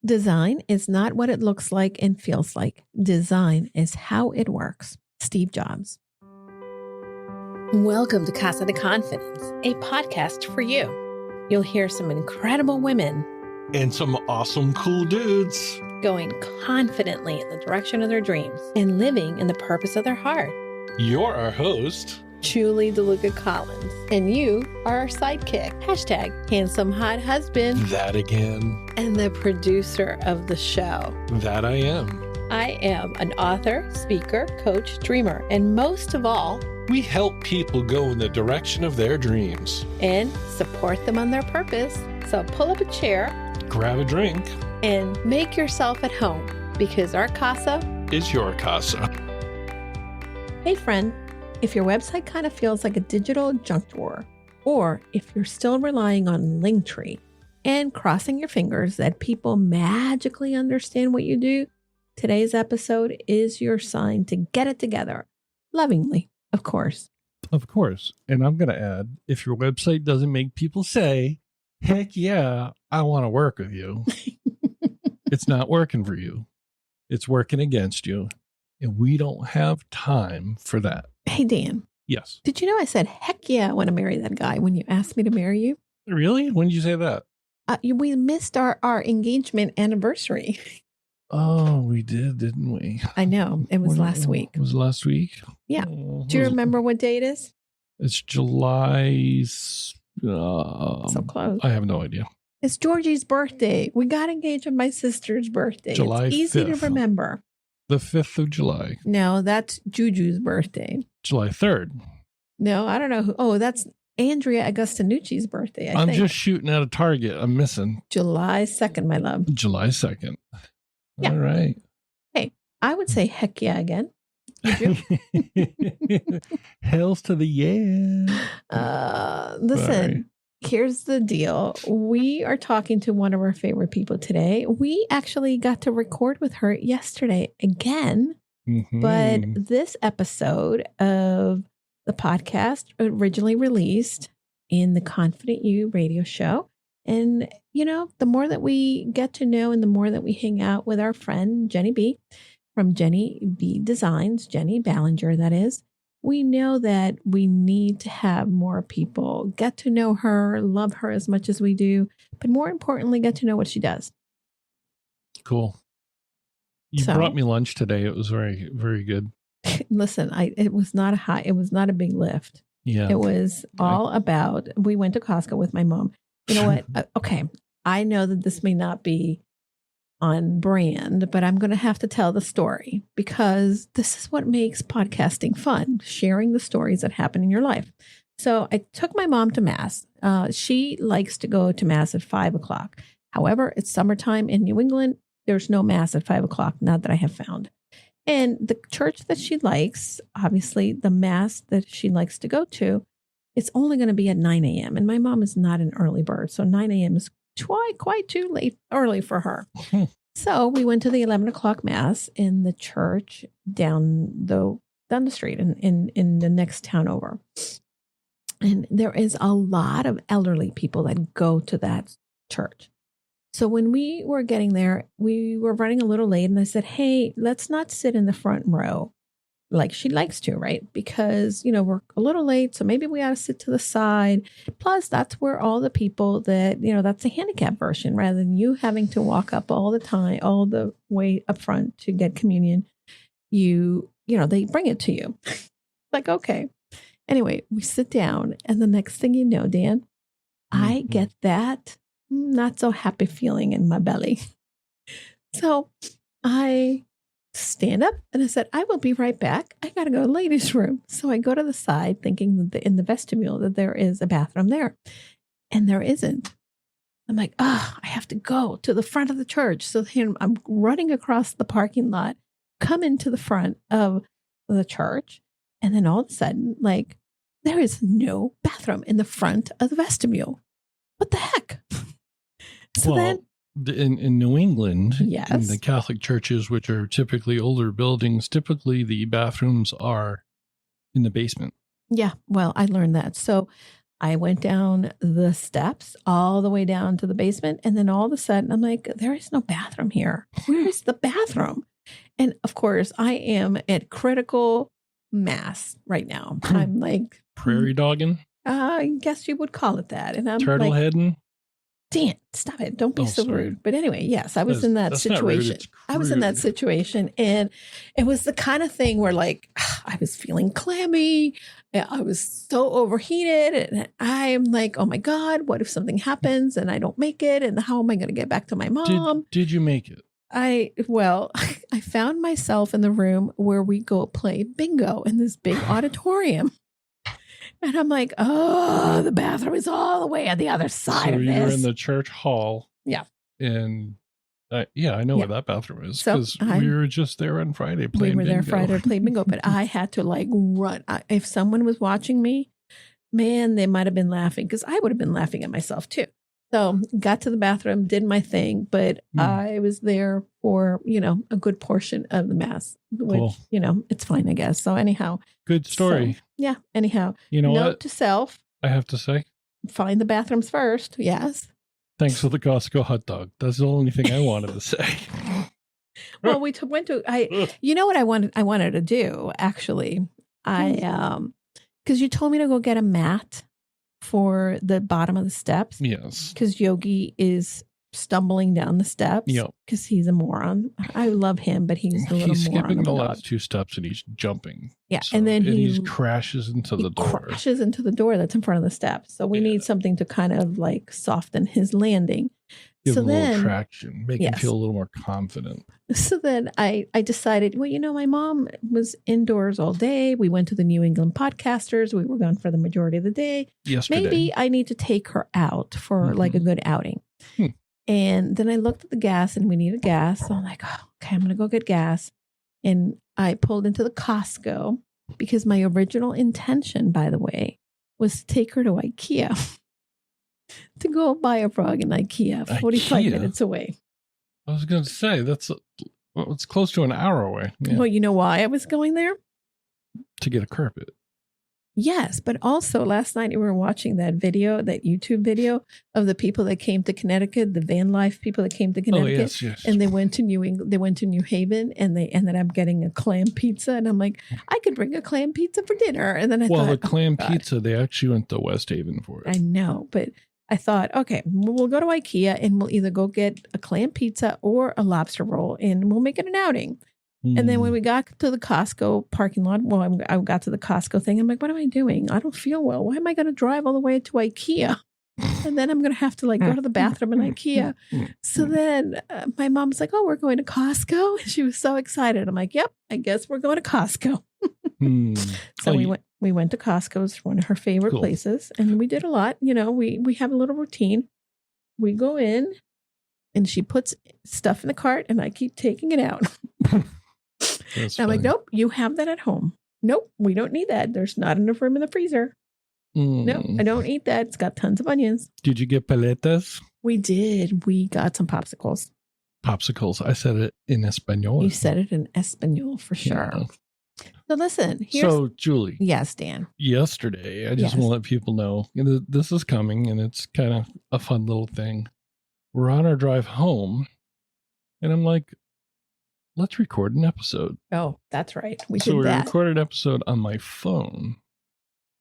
Design is not what it looks like and feels like. Design is how it works. Steve Jobs. Welcome to Casa De Confidence, a podcast for you. You'll hear some incredible women and some awesome, cool dudes going confidently in the direction of their dreams and living in the purpose of their heart. You're our host, Julie DeLucca-Collins, and you are our sidekick. Hashtag handsome hot husband. That again. And the producer of the show. That I am. I am an author, speaker, coach, dreamer, and most of all, we help people go in the direction of their dreams and support them on their purpose. So pull up a chair, grab a drink, and make yourself at home because our casa is your casa. Hey friend, if your website kind of feels like a digital junk drawer, or if you're still relying on Linktree and crossing your fingers that people magically understand what you do, today's episode is your sign to get it together. Lovingly, of course. Of course. And I'm going to add, if your website doesn't make people say, heck yeah, I want to work with you, it's not working for you. It's working against you. And we don't have time for that. Hey, Dan. Yes. Did you know I said, heck yeah, I want to marry that guy when you asked me to marry you? Really? When did you say that? We missed our engagement anniversary. Oh, we did, didn't we? I know. It was last week. It was last week? Yeah. Do you remember what day it is? It's July. So close. I have no idea. It's Georgie's birthday. We got engaged on my sister's birthday. July it's easy 5th. to remember. The 5th of July. No, that's Juju's birthday. July 3rd. No, I don't know who. Oh, that's Andrea Augustinucci's birthday, I I'm think. just shooting at a target. I'm missing. July 2nd, my love. July 2nd. Yeah. All right. Hey, I would say heck yeah again. Would you? Hells to the yeah. Listen, Sorry. Here's the deal. We are talking to one of our favorite people today. We actually got to record with her yesterday again. Mm-hmm. But this episode of the podcast originally released in the Confident You radio show. And, you know, the more that we get to know and the more that we hang out with our friend Jenny B from Jenny B Designs, Jenny Belanger, that is, we know that we need to have more people get to know her, love her as much as we do, but more importantly, get to know what she does. Cool. You brought me lunch today. It was very, very good. Listen, it was not a big lift. Yeah. It was all about, we went to Costco with my mom. You know what? Okay. I know that this may not be on brand, but I'm going to have to tell the story because this is what makes podcasting fun, sharing the stories that happen in your life. So I took my mom to Mass. She likes to go to Mass at 5:00. However, it's summertime in New England. There's no Mass at 5:00, not that I have found. And the church that she likes, obviously the Mass that she likes to go to, it's only going to be at 9 a.m. And my mom is not an early bird. So 9 a.m. is quite too early for her. So we went to the 11 o'clock Mass in the church down the street in the next town over. And there is a lot of elderly people that go to that church. So when we were getting there, we were running a little late and I said, hey, let's not sit in the front row like she likes to, right? Because, you know, we're a little late, so maybe we ought to sit to the side. Plus, that's where all the people that, you know, that's the handicap version rather than you having to walk up all the time, all the way up front to get communion. You know, they bring it to you. Like, okay. Anyway, we sit down and the next thing you know, Dan, I get that not so happy feeling in my belly. So I stand up and I said, I will be right back. I got to go to the ladies' room. So I go to the side thinking that in the vestibule that there is a bathroom there. And there isn't. I'm like, I have to go to the front of the church. So then I'm running across the parking lot, come into the front of the church. And then all of a sudden, like, there is no bathroom in the front of the vestibule. What the heck? So well, then in New England, yes, in the Catholic churches, which are typically older buildings, typically the bathrooms are in the basement. Yeah, well, I learned that. So I went down the steps all the way down to the basement. And then all of a sudden, I'm like, there is no bathroom here. Where is the bathroom? And of course, I am at critical mass right now. I'm like, Prairie dogging? I guess you would call it that. And I'm Turtle like, heading? Dan, stop it. Don't be so sorry. rude. But anyway, yes, I was in that That's not rude, situation. it's I was in that crude. situation. And it was the kind of thing where like I was feeling clammy. I was so overheated. And I'm like, oh my God, what if something happens and I don't make it? And how am I going to get back to my mom? Did you make it? I found myself in the room where we go play bingo in this big auditorium. And I'm like, oh, the bathroom is all the way on the other side of this. So you're in the church hall. Yeah. And I know where that bathroom is So because we were just there on Friday we playing were there bingo. Friday to play bingo, but I had to like run. If someone was watching me, man, they might have been laughing because I would have been laughing at myself too. So got to the bathroom, did my thing, but I was there for, a good portion of the mass, which, Cool. It's fine, I guess. So anyhow. Good story. So, yeah. Anyhow. You know Note what? to self. I have to say, Find the bathrooms first. Yes. thanks for the Costco hot dog. That's the only thing I wanted to say. Well, we went to, you know what I wanted to do, actually. Because you told me to go get a mat for the bottom of the steps. Yes. Because Yogi is stumbling down the steps. Yep. Because he's a moron. I love him, but he's a little He's moron. skipping of the a dog. last two steps and he's jumping. Yeah, So- and then he crashes into the door. crashes into the door that's in front of the steps. So we need something to kind of like soften his landing. Give So him a little then, traction, make him feel a little more confident. So then I decided, well, my mom was indoors all day. We went to the New England Podcasters. We were gone for the majority of the day. Yesterday. Maybe I need to take her out for like a good outing. And then I looked at the gas and we needed gas. So I'm like, oh, okay, I'm going to go get gas. And I pulled into the Costco because my original intention, by the way, was to take her to IKEA to go buy a frog in IKEA, 45 minutes away. I was going to say, it's close to an hour away. Yeah. Well, you know why I was going there? To get a carpet. Yes, but also last night we were watching that YouTube video of the people that came to Connecticut, the van life people that came to Connecticut. Oh, yes. And they went to New Haven and they ended up getting a clam pizza. And I'm like, I could bring a clam pizza for dinner. And then I thought, the clam pizza, they actually went to West Haven for it. I know, but I thought, okay, we'll go to IKEA and we'll either go get a clam pizza or a lobster roll and we'll make it an outing. And then when we got to the Costco parking lot, I got to the Costco thing. I'm like, what am I doing? I don't feel well. Why am I going to drive all the way to IKEA? And then I'm going to have to go to the bathroom in IKEA. So then my mom's like, oh, we're going to Costco. And she was so excited. I'm like, yep, I guess we're going to Costco. So we went to Costco's, one of her favorite places. And we did a lot. We have a little routine. We go in and she puts stuff in the cart and I keep taking it out. I'm like, nope, you have that at home. Nope, we don't need that. There's not enough room in the freezer. No, I don't eat that. It's got tons of onions. Did you get paletas? We did. We got some popsicles. Popsicles. I said it in Espanol. You said it in Espanol for sure. Yeah. So listen. So, Julie. Yes, Dan. Yesterday, I just want to let people know this is coming and it's kind of a fun little thing. We're on our drive home and I'm like, let's record an episode. Oh, that's right. We recorded an episode on my phone.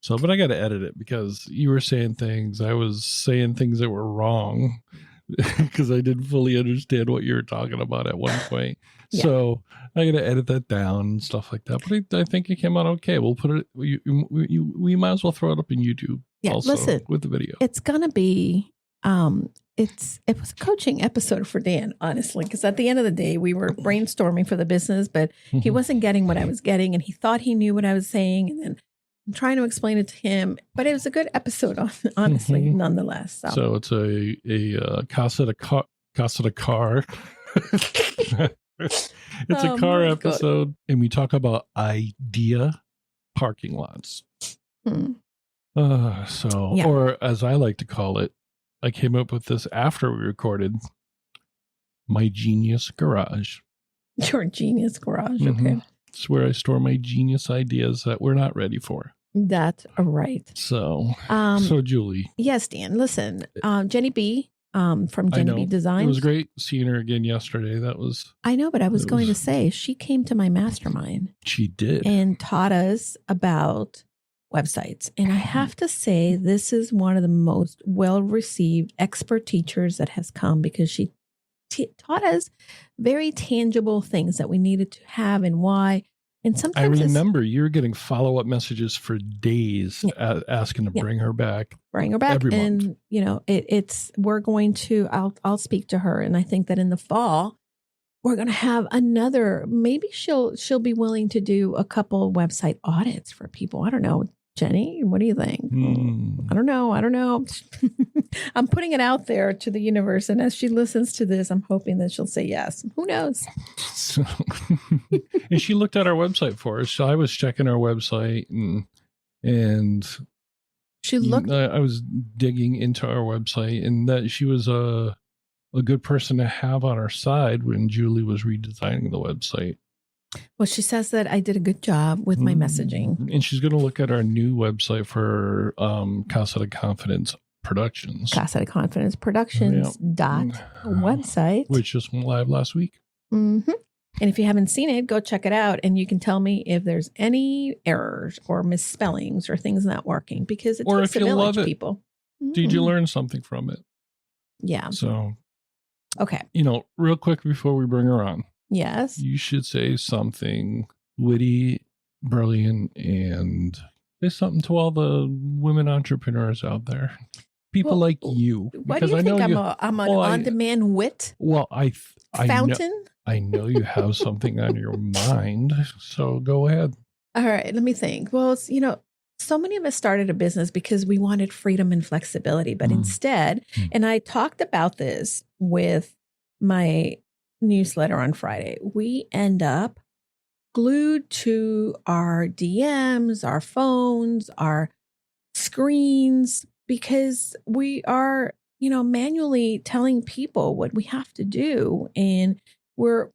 So, but I got to edit it because you were saying things. I was saying things that were wrong because I didn't fully understand what you were talking about at one point. Yeah. So I got to edit that down and stuff like that. But I think it came out okay. We'll put it, we might as well throw it up in YouTube also with the video. It's going to be, it was a coaching episode for Dan, honestly, because at the end of the day, we were brainstorming for the business, but he wasn't getting what I was getting and he thought he knew what I was saying. And then I'm trying to explain it to him, but it was a good episode, honestly, nonetheless. So it's a Casa De Car. It's a car episode God. And we talk about idea parking lots. Or as I like to call it, I came up with this after we recorded my genius garage. Your genius garage. Okay. It's where I store my genius ideas that we're not ready for. That's right. So Julie. Yes, Dan. Listen, Jenny B. From Jenny B. Designs. It was great seeing her again yesterday. I know, but I was going to say she came to my mastermind. She did. And taught us about websites. And I have to say, this is one of the most well-received expert teachers that has come, because she taught us very tangible things that we needed to have and why. And sometimes I remember you were getting follow-up messages for days asking to bring her back. Bring her back. Every month. And, you know, we're going to, I'll speak to her. And I think that in the fall, we're going to have another, maybe she'll be willing to do a couple website audits for people. I don't know. Jenny, what do you think? I don't know. I'm putting it out there to the universe. And as she listens to this, I'm hoping that she'll say yes. Who knows? So, and she looked at our website for us. So I was checking our website and she looked. I was digging into our website, and that she was a good person to have on our side when Julie was redesigning the website. Well, she says that I did a good job with my messaging. And she's going to look at our new website for Casa De Confidence Productions. Casa De Confidence Productions website. Which just went live last week. Mm-hmm. And if you haven't seen it, go check it out. And you can tell me if there's any errors or misspellings or things not working, because it takes a village, people. Did you learn something from it? Yeah. So, okay. You know, real quick before we bring her on. Yes. You should say something witty, brilliant, and say something to all the women entrepreneurs out there. People like you. Why do you think I'm an on-demand wit? Well, I fountain. I know you have something on your mind, so go ahead. All right, let me think. Well, it's, you know, so many of us started a business because we wanted freedom and flexibility, but instead, and I talked about this with my newsletter on Friday, we end up glued to our DMs, our phones, our screens, because we are, you know, manually telling people what we have to do. And we're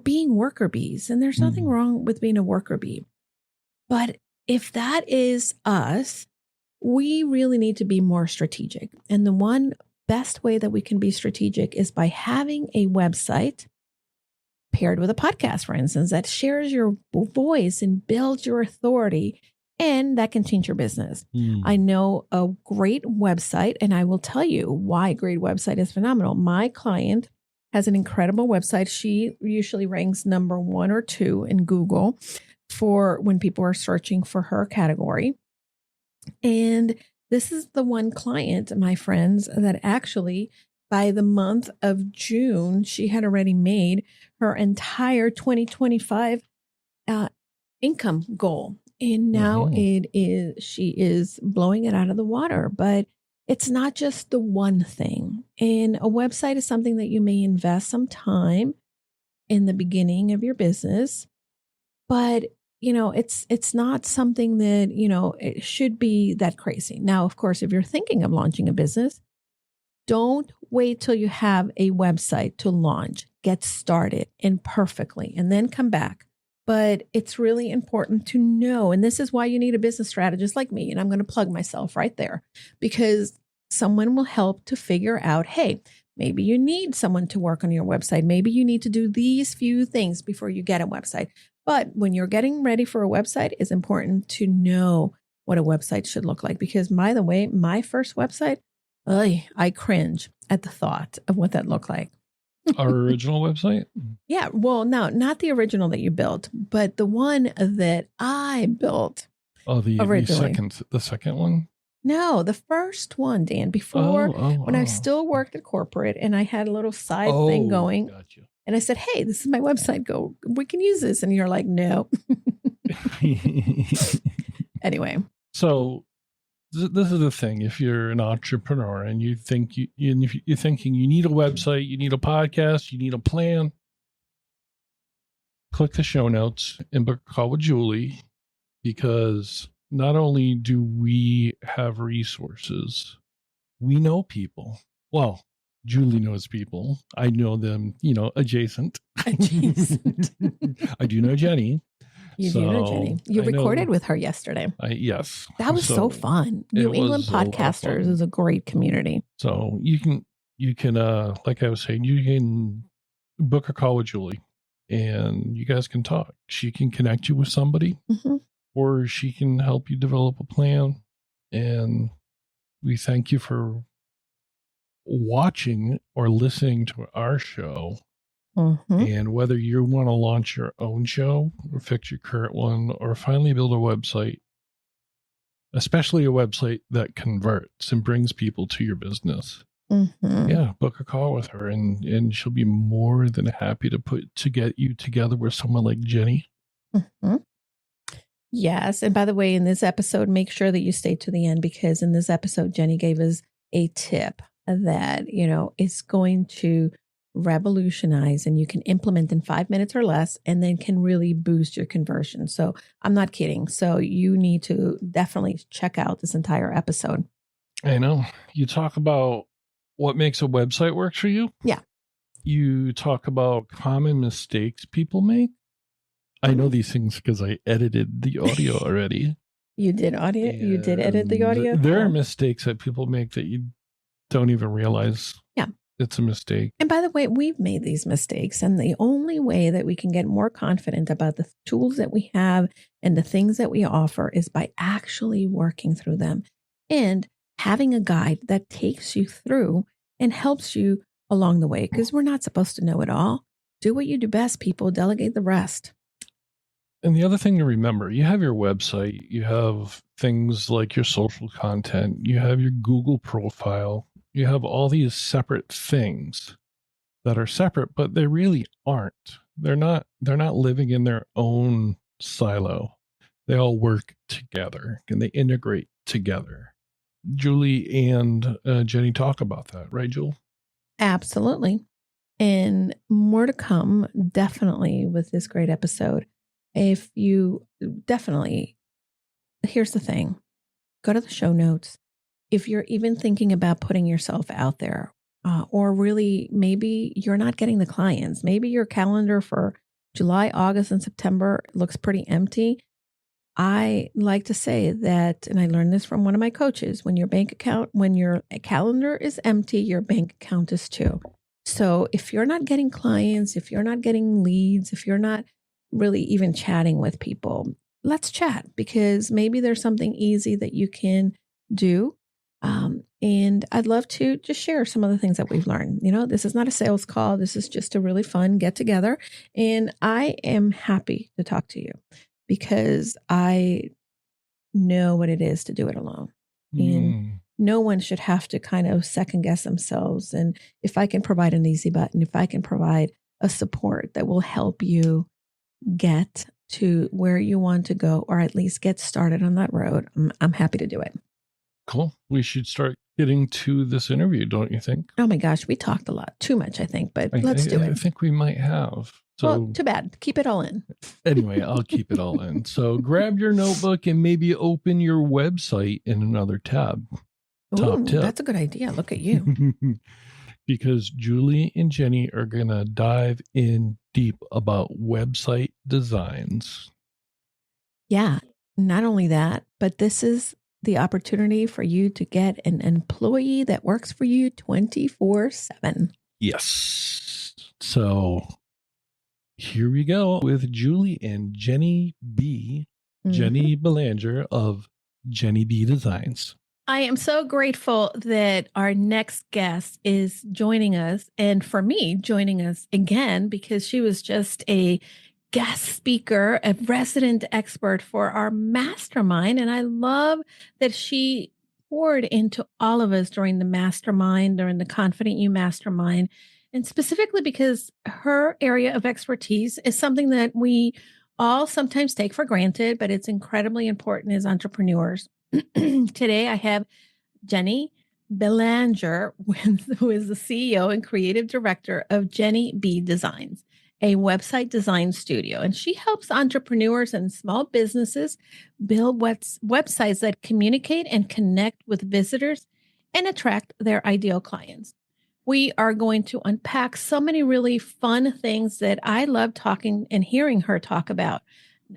being worker bees, and there's nothing wrong with being a worker bee. But if that is us, we really need to be more strategic. And the one best way that we can be strategic is by having a website paired with a podcast, for instance, that shares your voice and builds your authority, and that can change your business. I know a great website, and I will tell you why a great website is phenomenal. My client has an incredible website. She usually ranks number 1 or 2 in Google for when people are searching for her category. And this is the one client, my friends, that actually by the month of June, she had already made her entire 2025 income goal. And now she is blowing it out of the water. But it's not just the one thing. And a website is something that you may invest some time in the beginning of your business. But, you know, it's not something that, you know, it should be that crazy. Now, of course, if you're thinking of launching a business, don't wait till you have a website to launch. Get started imperfectly and then come back. But it's really important to know, and this is why you need a business strategist like me, and I'm going to plug myself right there, because someone will help to figure out, hey, maybe you need someone to work on your website. Maybe you need to do these few things before you get a website. But when you're getting ready for a website, it's important to know what a website should look like. Because, by the way, my first website, I cringe at the thought of what that looked like. Our original website? Yeah. Well, no, not the original that you built, but the one that I built. Oh, the second one? No, the first one, Dan, before when I still worked at corporate and I had a little side thing going. Gotcha. And I said, hey, this is my website. We can use this. And you're like, no. Anyway. So this is the thing. If you're an entrepreneur and you're thinking you need a website, you need a podcast, you need a plan, click the show notes and book a call with Julie, because not only do we have resources, we know people. Well, Julie knows people. I know them, adjacent. Adjacent. I do know Jenny. You do know Jenny. You recorded with her yesterday. Yes. That was so fun. New England Podcasters is a great community. So you can, like I was saying, you can book a call with Julie and you guys can talk. She can connect you with somebody or she can help you develop a plan. And we thank you for watching or listening to our show. And whether you want to launch your own show or fix your current one or finally build a website, especially a website that converts and brings people to your business, yeah, book a call with her and she'll be more than happy to get you together with someone like Jenny. Yes. And by the way, in this episode, make sure that you stay to the end, because in this episode, Jenny gave us a tip that, is going to revolutionize and you can implement in 5 minutes or less and then can really boost your conversion. So I'm not kidding. So you need to definitely check out this entire episode. I know. You talk about what makes a website work for you. Yeah. You talk about common mistakes people make. I know these things because I edited the audio already. You did audio? And you did edit the audio? There are mistakes that people make that you don't even realize. Yeah. It's a mistake. And by the way, we've made these mistakes. And the only way that we can get more confident about the tools that we have and the things that we offer is by actually working through them and having a guide that takes you through and helps you along the way. Because we're not supposed to know it all. Do what you do best, people. Delegate the rest. And the other thing to remember, you have your website, you have things like your social content, you have your Google profile. You have all these separate things that are separate, but they really aren't. They're not living in their own silo. They all work together and they integrate together. Julie and Jenny talk about that, right, Jewel? Absolutely. And more to come, definitely, with this great episode. If you definitely, here's the thing, go to the show notes. If you're even thinking about putting yourself out there, or really maybe you're not getting the clients, maybe your calendar for July, August, and September looks pretty empty. I like to say that, and I learned this from one of my coaches, when your calendar is empty, your bank account is too. So if you're not getting clients, if you're not getting leads, if you're not really even chatting with people, let's chat, because maybe there's something easy that you can do. And I'd love to just share some of the things that we've learned. This is not a sales call. This is just a really fun get together. And I am happy to talk to you because I know what it is to do it alone. And no one should have to kind of second guess themselves. And if I can provide an easy button, if I can provide a support that will help you get to where you want to go, or at least get started on that road, I'm happy to do it. Cool. We should start getting to this interview, don't you think? Oh my gosh, we talked a lot. Too much, I think, but let's do it. I think we might have. So, well, too bad. Keep it all in. Anyway, I'll keep it all in. So grab your notebook and maybe open your website in another tab. Top tip. That's a good idea. Look at you. Because Julie and Jenny are going to dive in deep about website designs. Yeah. Not only that, but this is the opportunity for you to get an employee that works for you 24/7. Yes. So here we go with Julie and Jenny B. Jenny Belanger of Jenny B Designs. I am so grateful that our next guest is joining us, and for me, joining us again, because she was just a guest speaker, a resident expert for our mastermind. And I love that she poured into all of us during the mastermind, during the Confident You Mastermind, and specifically because her area of expertise is something that we all sometimes take for granted, but it's incredibly important as entrepreneurs. Today, I have Jenny Belanger, who is the CEO and creative director of Jenny B Designs, a website design studio. And she helps entrepreneurs and small businesses build websites that communicate and connect with visitors and attract their ideal clients. We are going to unpack so many really fun things that I love talking and hearing her talk about.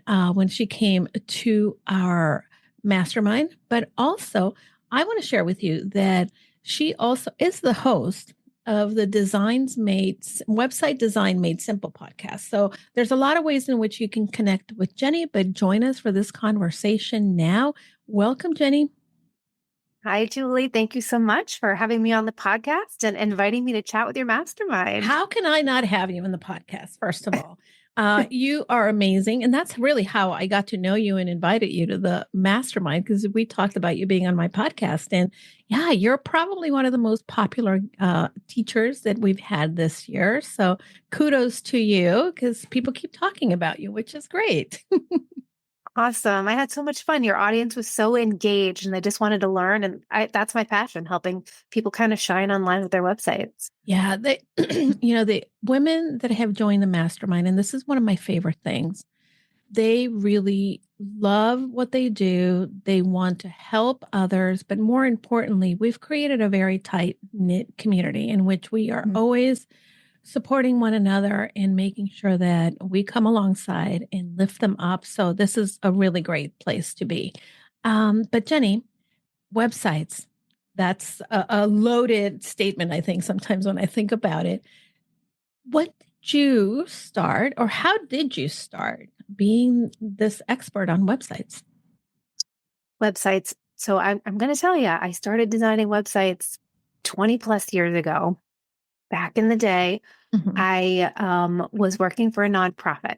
when she came to our mastermind. But also, I want to share with you that she also is the host of the website Design Made Simple podcast. So there's a lot of ways in which you can connect with Jenny, but join us for this conversation now. Welcome, Jenny. Hi, Julie. Thank you so much for having me on the podcast and inviting me to chat with your mastermind. How can I not have you in the podcast, first of all? You are amazing. And that's really how I got to know you and invited you to the mastermind, because we talked about you being on my podcast. And yeah, you're probably one of the most popular teachers that we've had this year. So kudos to you, because people keep talking about you, which is great. Awesome. I had so much fun. Your audience was so engaged and they just wanted to learn. And that's my passion, helping people kind of shine online with their websites. Yeah, the women that have joined the mastermind, and this is one of my favorite things, they really love what they do. They want to help others, but more importantly, we've created a very tight-knit community in which we are always supporting one another and making sure that we come alongside and lift them up. So this is a really great place to be. But Jenny, websites, that's a loaded statement, I think, sometimes when I think about it. What did you start, or how did you start being this expert on websites? Websites. So I'm going to tell you, I started designing websites 20 plus years ago. Back in the day, I was working for a nonprofit.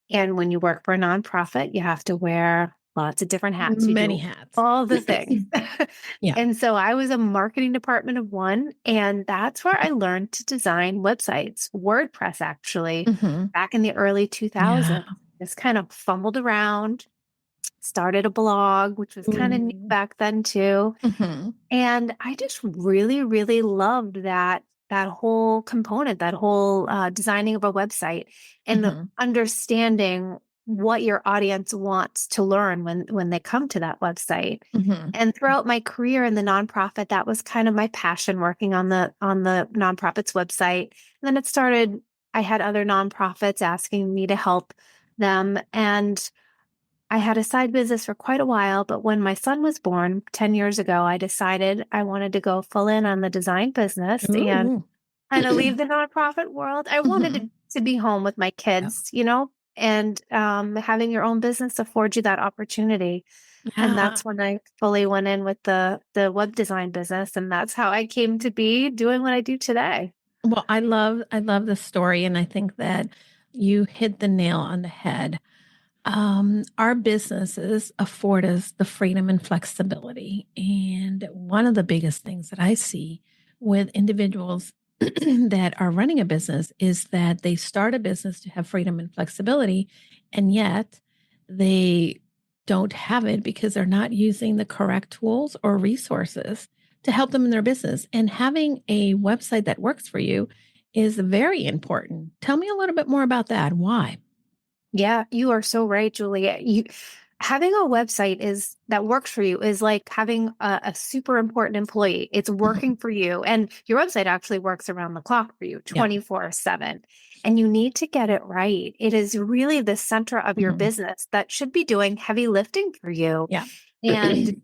And when you work for a nonprofit, you have to wear lots of different hats. Many hats. All the things. Yeah. And so I was a marketing department of one. And that's where I learned to design websites, WordPress, actually, back in the early 2000s. Yeah. Just kind of fumbled around, started a blog, which was kind of new back then too. And I just really, really loved that whole component, that whole designing of a website and understanding what your audience wants to learn when they come to that website. And throughout my career in the nonprofit, that was kind of my passion, working on the nonprofit's website. And then I had other nonprofits asking me to help them. And I had a side business for quite a while, but when my son was born 10 years ago, I decided I wanted to go full in on the design business and kind of leave the nonprofit world. I wanted to be home with my kids, and having your own business affords you that opportunity. And that's when I fully went in with the web design business. And that's how I came to be doing what I do today. Well, I love the story. And I think that you hit the nail on the head. Our businesses afford us the freedom and flexibility. And one of the biggest things that I see with individuals that are running a business is that they start a business to have freedom and flexibility, and yet they don't have it because they're not using the correct tools or resources to help them in their business. And having a website that works for you is very important. Tell me a little bit more about that. Why? Yeah, you are so right, Julie. Having a website that works for you is like having a super important employee. It's working for you, and your website actually works around the clock for you 24/7. And you need to get it right. It is really the center of your business that should be doing heavy lifting for you. Yeah. And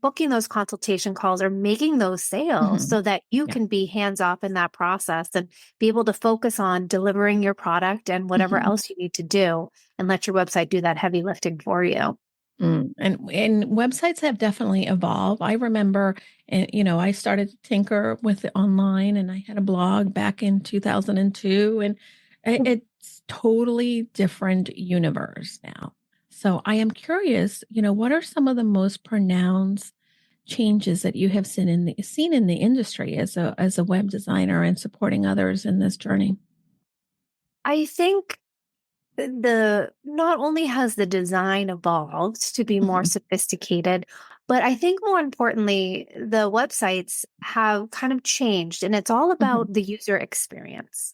booking those consultation calls or making those sales so that you can be hands off in that process and be able to focus on delivering your product and whatever else you need to do, and let your website do that heavy lifting for you. And websites have definitely evolved. I remember, I started to tinker with it online, and I had a blog back in 2002, and it's totally different universe now. So I am curious, what are some of the most pronounced changes that you have seen in the industry as a web designer and supporting others in this journey? I think not only has the design evolved to be more sophisticated, but I think more importantly, the websites have kind of changed, and it's all about the user experience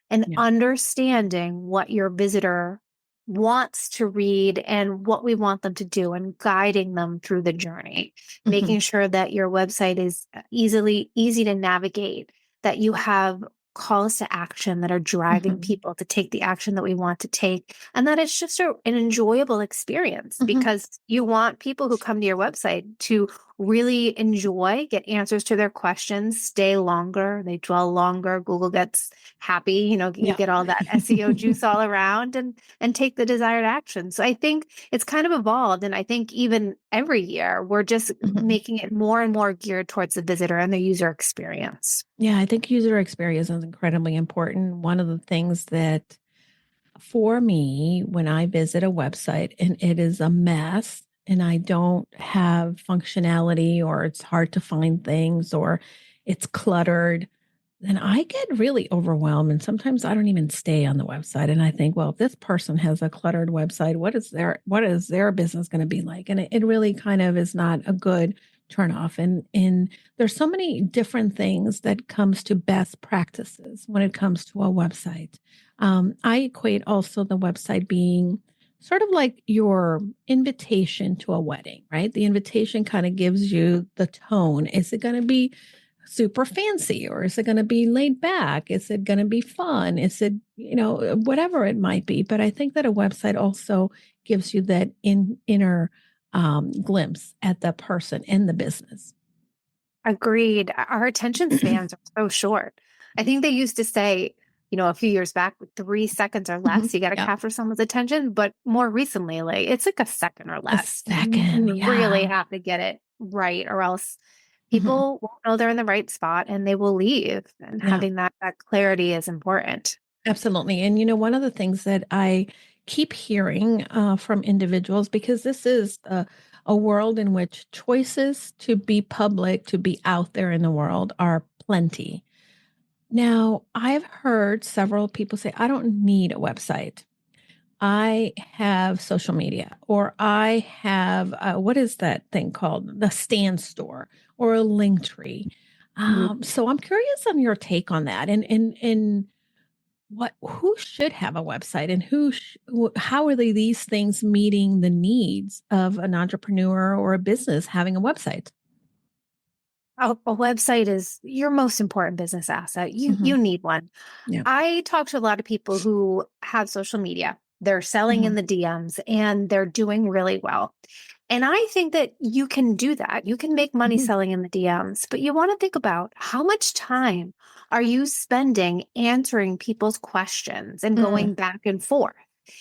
and understanding what your visitor wants to read and what we want them to do, and guiding them through the journey, making sure that your website is easy to navigate, that you have calls to action that are driving people to take the action that we want to take. And that it's just an enjoyable experience because you want people who come to your website to really enjoy, get answers to their questions, stay longer, they dwell longer. Google gets happy, you get all that SEO juice all around and take the desired action. So I think it's kind of evolved. And I think even every year, we're just making it more and more geared towards the visitor and the user experience. Yeah, I think user experience is incredibly important. One of the things that for me, when I visit a website and it is a mess and I don't have functionality or it's hard to find things or it's cluttered, then I get really overwhelmed. And sometimes I don't even stay on the website. And I think, well, if this person has a cluttered website, what is their business going to be like? And it really kind of is not a good turnoff. And there's so many different things that comes to best practices when it comes to a website. I equate also the website being sort of like your invitation to a wedding, right? The invitation kind of gives you the tone. Is it going to be super fancy or is it going to be laid back? Is it going to be fun? Is it, whatever it might be. But I think that a website also gives you that inner glimpse at the person and the business. Agreed. Our attention spans are so short. I think they used to say, a few years back, 3 seconds or less, you got to capture someone's attention. But more recently, it's like a second or less. A second, you really have to get it right, or else people won't know they're in the right spot and they will leave. And having that clarity is important. Absolutely. And, one of the things that I keep hearing from individuals, because this is a world in which choices to be public, to be out there in the world are plenty. Now, I've heard several people say, I don't need a website. I have social media, or I have, what is that thing called? The Stand Store or a Linktree. So I'm curious on your take on that and who should have a website and how are these things meeting the needs of an entrepreneur or a business having a website? A website is your most important business asset. You need one. Yeah. I talk to a lot of people who have social media. They're selling in the DMs and they're doing really well. And I think that you can do that. You can make money selling in the DMs, but you want to think about how much time are you spending answering people's questions and going back and forth?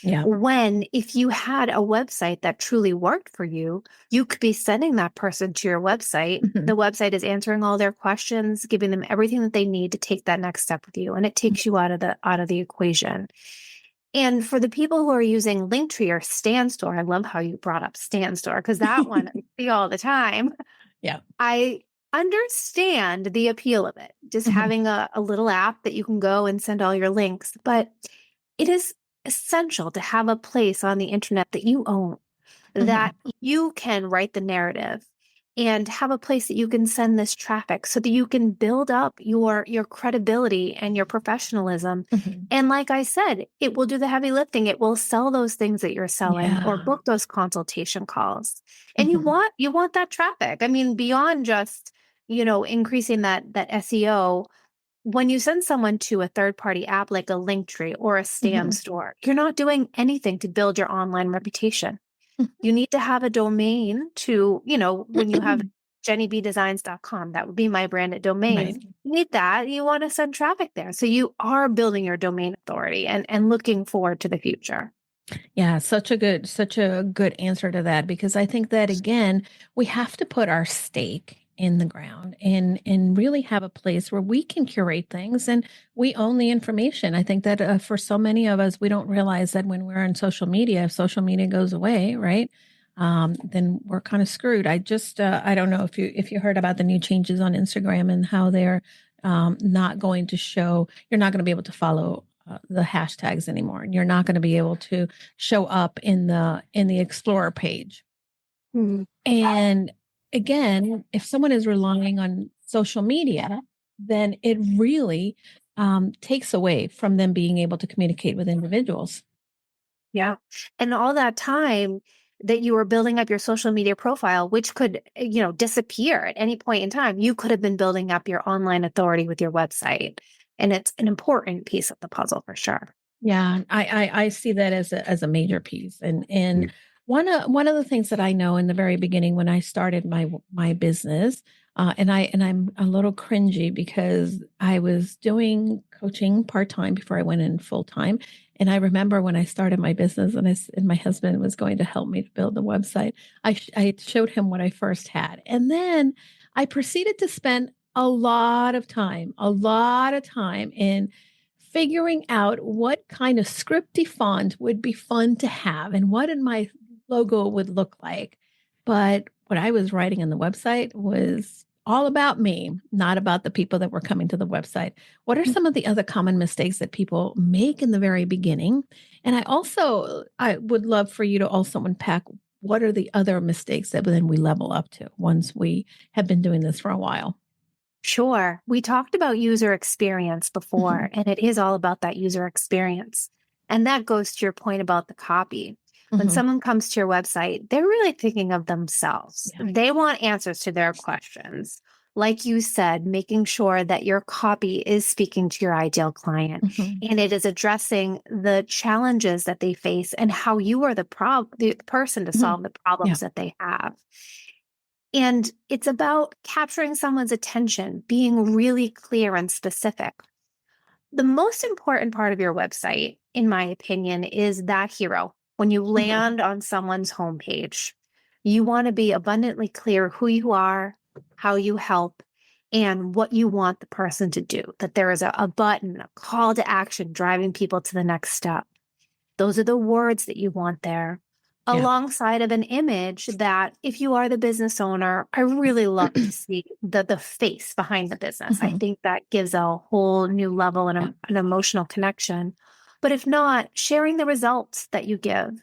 Yeah. When if you had a website that truly worked for you, you could be sending that person to your website. The website is answering all their questions, giving them everything that they need to take that next step with you. And it takes you out of the equation. And for the people who are using Linktree or Stand Store, I love how you brought up Stand Store because that one I see all the time. Yeah. I understand the appeal of it, just having a little app that you can go and send all your links. But it is essential to have a place on the internet that you own, that you can write the narrative and have a place that you can send this traffic so that you can build up your credibility and your professional And like I said, it will do the heavy lifting. It will sell those things that you're selling or book those consultation calls. And you want that traffic. I mean, beyond just, increasing that SEO. When you send someone to a third-party app like a Linktree or a Stand Store, you're not doing anything to build your online reputation. You need to have a domain to, when you have jennybdesigns.com, that would be my branded domain. Right. You need that. You want to send traffic there. So you are building your domain authority and looking forward to the future. Yeah, such a good answer to that, because I think that, again, we have to put our stake in the ground and really have a place where we can curate things and we own the information. I think that for so many of us, we don't realize that when we're on social media, if social media goes away, right, then we're kind of screwed. I don't know if you heard about the new changes on Instagram and how they're not going to show, you're not going to be able to follow the hashtags anymore. And you're not going to be able to show up in the Explorer page. And again, if someone is relying on social media, then it really takes away from them being able to communicate with individuals. Yeah. And all that time that you were building up your social media profile, which could, disappear at any point in time, you could have been building up your online authority with your website. And it's an important piece of the puzzle for sure. Yeah, I see that as a major piece. And one of the things that I know in the very beginning when I started my business, and I'm a little cringy because I was doing coaching part-time before I went in full-time. And I remember when I started my business and my husband was going to help me to build the website, I showed him what I first had. And then I proceeded to spend a lot of time in figuring out what kind of scripty font would be fun to have and what in my logo would look like. But what I was writing on the website was all about me, not about the people that were coming to the website. What are some of the other common mistakes that people make in the very beginning? And I would love for you to also unpack what are the other mistakes that then we level up to once we have been doing this for a while. Sure. We talked about user experience before, and it is all about that user experience. And that goes to your point about the copy. When someone comes to your website, they're really thinking of themselves. Yeah. They want answers to their questions. Like you said, making sure that your copy is speaking to your ideal client and it is addressing the challenges that they face and how you are the person to solve the problems that they have. And it's about capturing someone's attention, being really clear and specific. The most important part of your website, in my opinion, is that hero. When you land on someone's homepage, you want to be abundantly clear who you are, how you help, and what you want the person to do. That there is a button, a call to action driving people to the next step. Those are the words that you want there. Alongside of an image that if you are the business owner, I really love to see the face behind the business. I think that gives a whole new level and an emotional connection. But if not, sharing the results that you give.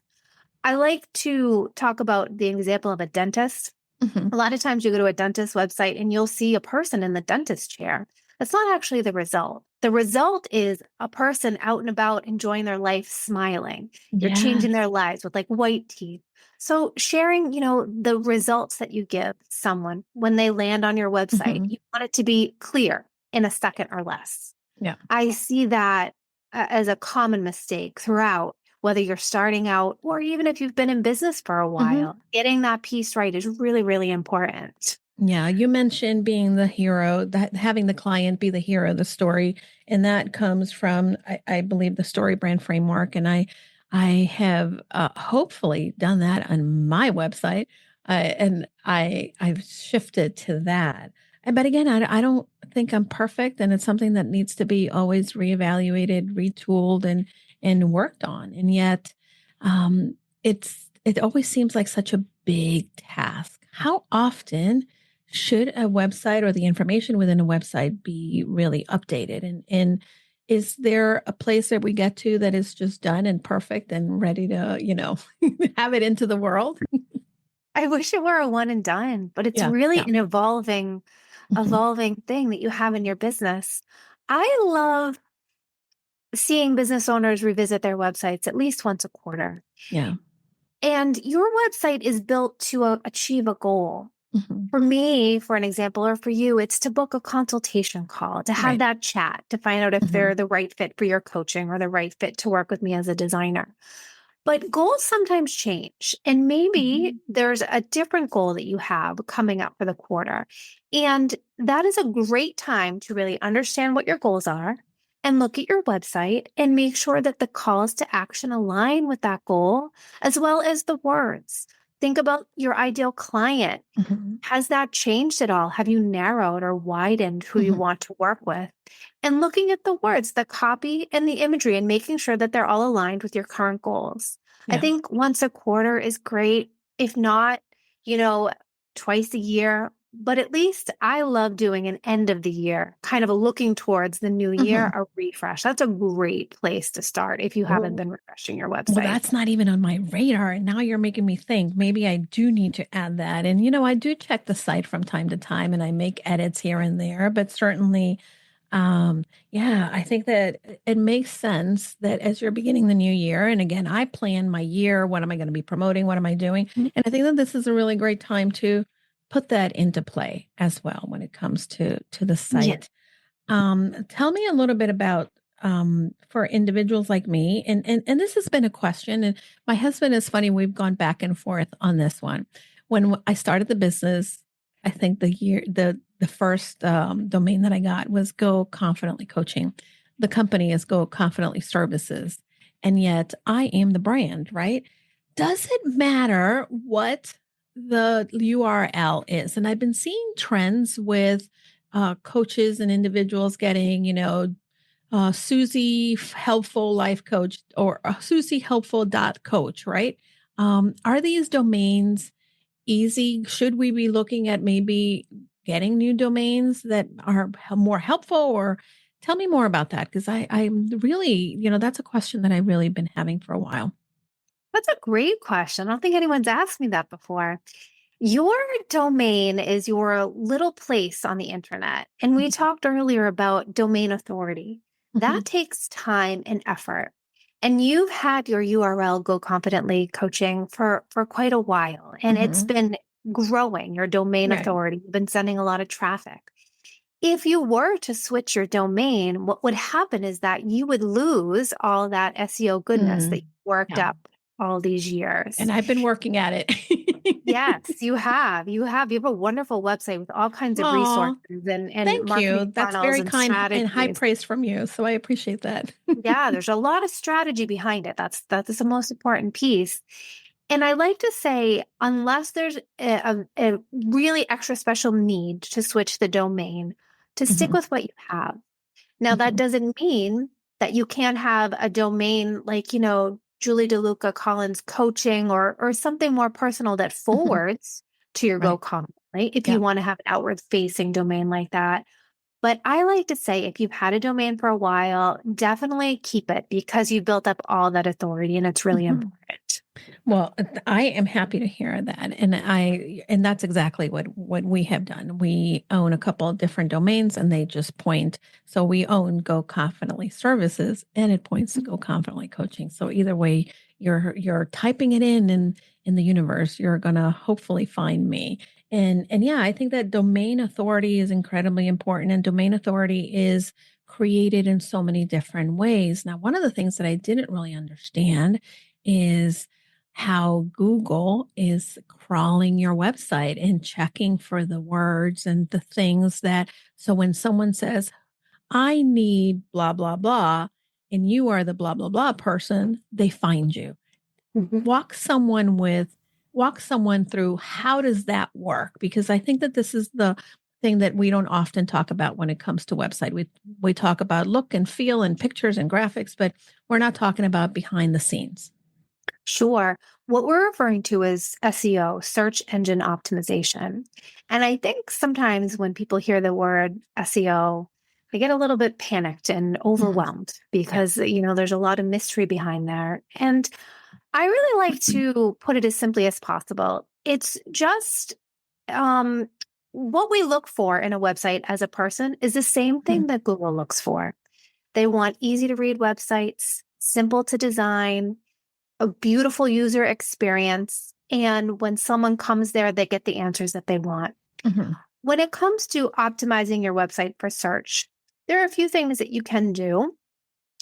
I like to talk about the example of a dentist. A lot of times you go to a dentist website and you'll see a person in the dentist chair. That's not actually the result. The result is a person out and about enjoying their life, smiling. You're changing their lives with like white teeth. So sharing, the results that you give someone when they land on your website, you want it to be clear in a second or less. Yeah. I see that as a common mistake throughout, whether you're starting out or even if you've been in business for a while. Getting that piece right is really, really important. Yeah, you mentioned being the hero, that having the client be the hero of the story, and that comes from, I believe, the story brand framework. And I have hopefully done that on my website, and I've shifted to that. But again, I don't think I'm perfect, and it's something that needs to be always reevaluated, retooled, and worked on. And yet, it always seems like such a big task. How often should a website or the information within a website be really updated? And is there a place that we get to that is just done and perfect and ready to, have it into the world? I wish it were a one and done, but it's really an evolving thing that you have in your business. I love seeing business owners revisit their websites at least once a quarter. Yeah. And your website is built to achieve a goal. For me, for an example, or for you, it's to book a consultation call, to have that chat, to find out if they're the right fit for your coaching or the right fit to work with me as a designer. But goals sometimes change. And maybe there's a different goal that you have coming up for the quarter. And that is a great time to really understand what your goals are and look at your website and make sure that the calls to action align with that goal, as well as the words. Think about your ideal client. Has that changed at all? Have you narrowed or widened who you want to work with? And looking at the words, the copy and the imagery, and making sure that they're all aligned with your current goals. I think once a quarter is great. If not, twice a year. But at least I love doing an end of the year, kind of a looking towards the new year, a refresh. That's a great place to start if you haven't been refreshing your website. Well, that's not even on my radar. And now you're making me think maybe I do need to add that. And, I do check the site from time to time and I make edits here and there, but certainly, I think that it makes sense that as you're beginning the new year, and again, I plan my year, what am I going to be promoting? What am I doing? And I think that this is a really great time to put that into play as well when it comes to the site. Tell me a little bit about for individuals like me, and this has been a question, and my husband is funny. We've gone back and forth on this one. When I started the business, I think the first domain that I got was Go Confidently Coaching. The company is Go Confidently Services, and yet I am the brand, right? Does it matter what the URL is? And I've been seeing trends with coaches and individuals getting, Susie Helpful Life Coach or Susie Helpful .coach, right? Are these domains easy? Should we be looking at maybe getting new domains that are more helpful? Or tell me more about that, because I'm really, that's a question that I've really been having for a while. That's a great question. I don't think anyone's asked me that before. Your domain is your little place on the internet. And we talked earlier about domain authority. That takes time and effort. And you've had your URL Go Confidently Coaching for quite a while, and it's been growing, your domain Right. authority. You've been sending a lot of traffic. If you were to switch your domain, what would happen is that you would lose all that SEO goodness that you worked Yeah. up all these years. And I've been working at it. Yes, you have. You have a wonderful website with all kinds of Aw, resources and thank marketing you. That's funnels very and kind and high strategies. praise from you. So I appreciate that. Yeah, there's a lot of strategy behind it. That's the most important piece. And I like to say, unless there's a really extra special need to switch the domain, to stick with what you have. Now, that doesn't mean that you can't have a domain like, Julie DeLucca-Collins coaching or something more personal that forwards to your Go Right. Confidently, if Yeah. you want to have an outward facing domain like that. But I like to say, if you've had a domain for a while, definitely keep it, because you built up all that authority and it's really important. Well, I am happy to hear that. And that's exactly what we have done. We own a couple of different domains and they just point. So we own Go Confidently Services and it points to Go Confidently Coaching. So either way, you're typing it in the universe, you're going to hopefully find me. And yeah, I think that domain authority is incredibly important, and domain authority is created in so many different ways. Now, one of the things that I didn't really understand is how Google is crawling your website and checking for the words and the things so when someone says, I need blah, blah, blah, and you are the blah, blah, blah person, they find you. Walk someone through, how does that work? Because I think that this is the thing that we don't often talk about when it comes to website. We talk about look and feel and pictures and graphics, but we're not talking about behind the scenes. Sure. What we're referring to is SEO, search engine optimization. And I think sometimes when people hear the word SEO, they get a little bit panicked and overwhelmed because, there's a lot of mystery behind there. And I really like to put it as simply as possible. It's just what we look for in a website as a person is the same thing that Google looks for. They want easy to read websites, simple to design, a beautiful user experience. And when someone comes there, they get the answers that they want. When it comes to optimizing your website for search, there are a few things that you can do.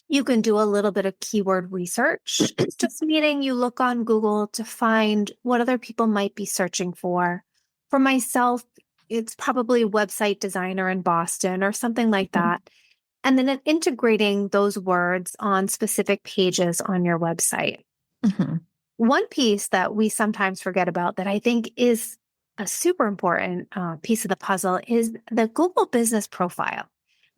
You can do a little bit of keyword research. It's just meaning you look on Google to find what other people might be searching for. For myself, it's probably website designer in Boston or something like that. And then integrating those words on specific pages on your website. One piece that we sometimes forget about that I think is a super important piece of the puzzle is the Google business profile.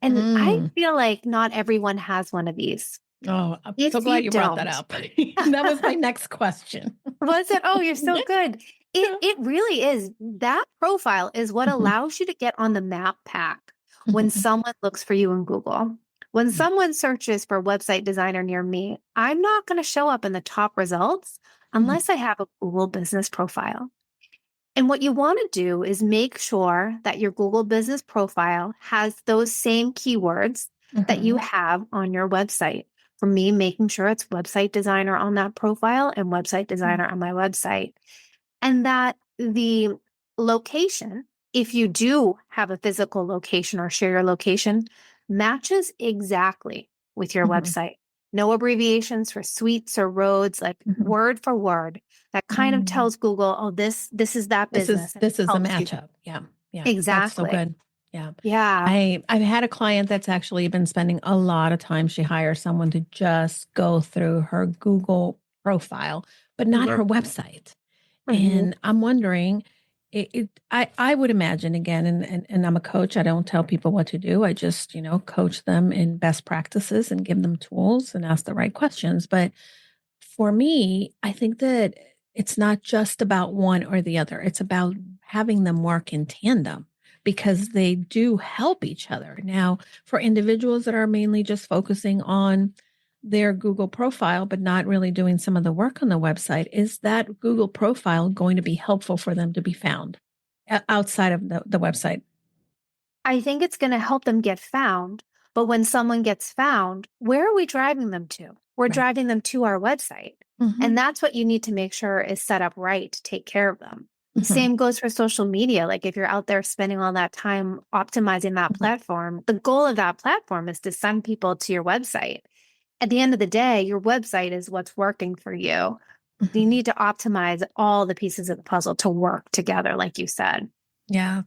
And I feel like not everyone has one of these. Oh, I'm so glad you brought that up. That was my next question. Was it? Oh, you're so good. It really is. That profile is what allows you to get on the map pack when someone looks for you in Google. When someone searches for website designer near me, I'm not going to show up in the top results unless I have a Google business profile. And what you want to do is make sure that your Google business profile has those same keywords that you have on your website. For me, making sure it's website designer on that profile and website designer on my website. And that the location, if you do have a physical location or share your location, matches exactly with your website. No abbreviations for streets or roads, like word for word. That kind of tells Google, oh, this is that business. This is a Helps you. matchup. Yeah. Yeah. That's so Exactly. good. Yeah. Yeah. I've had a client that's actually been spending a lot of time. She hires someone to just go through her Google profile, but not her website. And I'm wondering, I would imagine again, and I'm a coach. I don't tell people what to do. I just, coach them in best practices and give them tools and ask the right questions. But for me, I think that it's not just about one or the other. It's about having them work in tandem because they do help each other. Now, for individuals that are mainly just focusing on their Google profile, but not really doing some of the work on the website, is that Google profile going to be helpful for them to be found outside of the website? I think it's going to help them get found. But when someone gets found, where are we driving them to? We're driving them to our website. And that's what you need to make sure is set up right to take care of them. Same goes for social media. Like if you're out there spending all that time optimizing that platform, the goal of that platform is to send people to your website. At the end of the day, your website is what's working for you. You need to optimize all the pieces of the puzzle to work together, like you said. Yeah.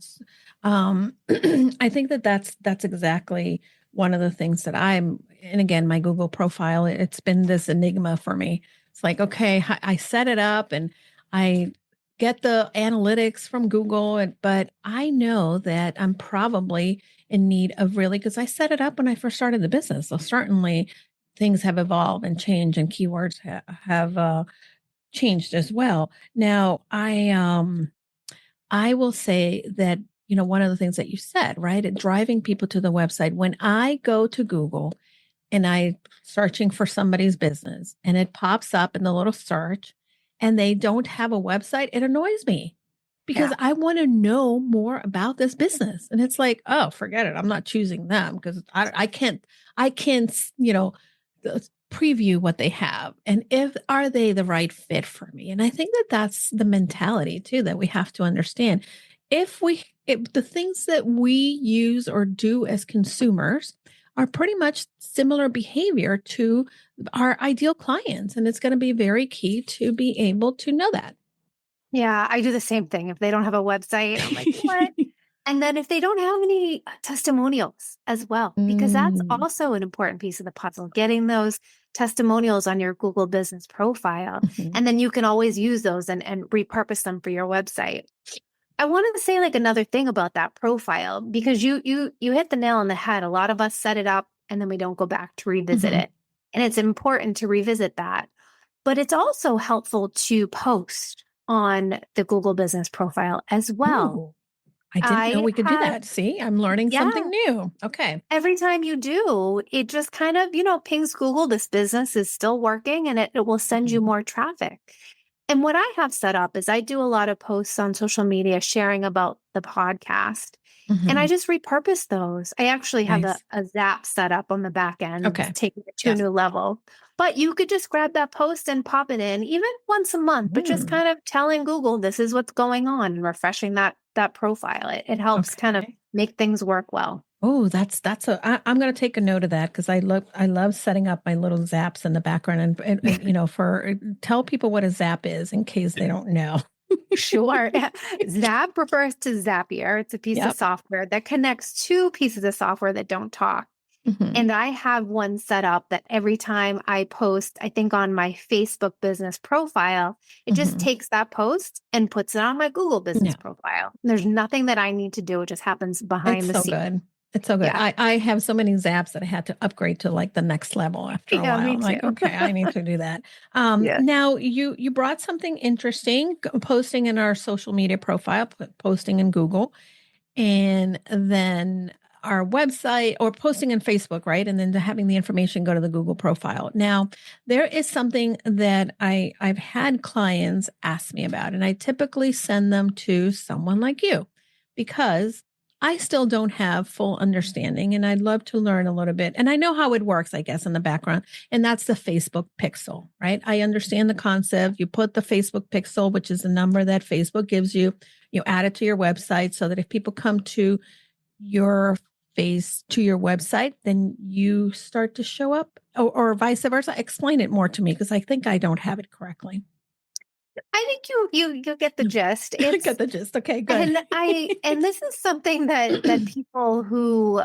I think that's exactly one of the things that and again, my Google profile, it's been this enigma for me. It's like, okay, I set it up and I get the analytics from Google, but I know that I'm probably in need of because I set it up when I first started the business. So certainly things have evolved and changed and keywords have changed as well. Now, I will say that, one of the things that you said, right? Driving people to the website. When I go to Google and I searching for somebody's business and it pops up in the little search and they don't have a website, it annoys me because I want to know more about this business. And it's like, oh, forget it. I'm not choosing them because I can't, preview what they have and are they the right fit for me. And I think that that's the mentality too that we have to understand. If the things that we use or do as consumers are pretty much similar behavior to our ideal clients, and it's going to be very key to be able to know that. Yeah, I do the same thing. If they don't have a website, I'm like, what? And then if they don't have any testimonials as well, because that's also an important piece of the puzzle, getting those testimonials on your Google business profile. And then you can always use those and repurpose them for your website. I wanted to say like another thing about that profile, because you hit the nail on the head. A lot of us set it up and then we don't go back to revisit it. And it's important to revisit that. But it's also helpful to post on the Google business profile as well. Ooh. I didn't know we could do that. See, I'm learning something new. Okay. Every time you do, it just kind of, pings Google, this business is still working, and it will send you more traffic. And what I have set up is I do a lot of posts on social media sharing about the podcast, and I just repurpose those. I actually have a Zap set up on the back end, taking it to a new level. But you could just grab that post and pop it in even once a month, but just kind of telling Google this is what's going on and refreshing that profile. It helps kind of make things work well. Oh, I'm going to take a note of that because I love setting up my little zaps in the background and tell people what a zap is in case they don't know. Sure. Zap refers to Zapier. It's a piece of software that connects two pieces of software that don't talk. And I have one set up that every time I post, I think on my Facebook business profile, it just takes that post and puts it on my Google business profile. There's nothing that I need to do. It just happens behind the scenes. Good. It's so good. Yeah. I have so many zaps that I had to upgrade to like the next level after a while. Me I'm too. like, okay, I need to do that. Now you brought something interesting, posting in our social media profile, posting in Google, and then our website or posting in Facebook, right? And then having the information go to the Google profile. Now, there is something that I've had clients ask me about, and I typically send them to someone like you because I still don't have full understanding and I'd love to learn a little bit. And I know how it works, I guess, in the background. And that's the Facebook pixel, right? I understand the concept. You put the Facebook pixel, which is the number that Facebook gives you, you add it to your website so that if people come to your face to your website, then you start to show up, or vice versa. Explain it more to me, because I think I don't have it correctly. I think you get the gist. I get the gist. Okay, good. And this is something that people who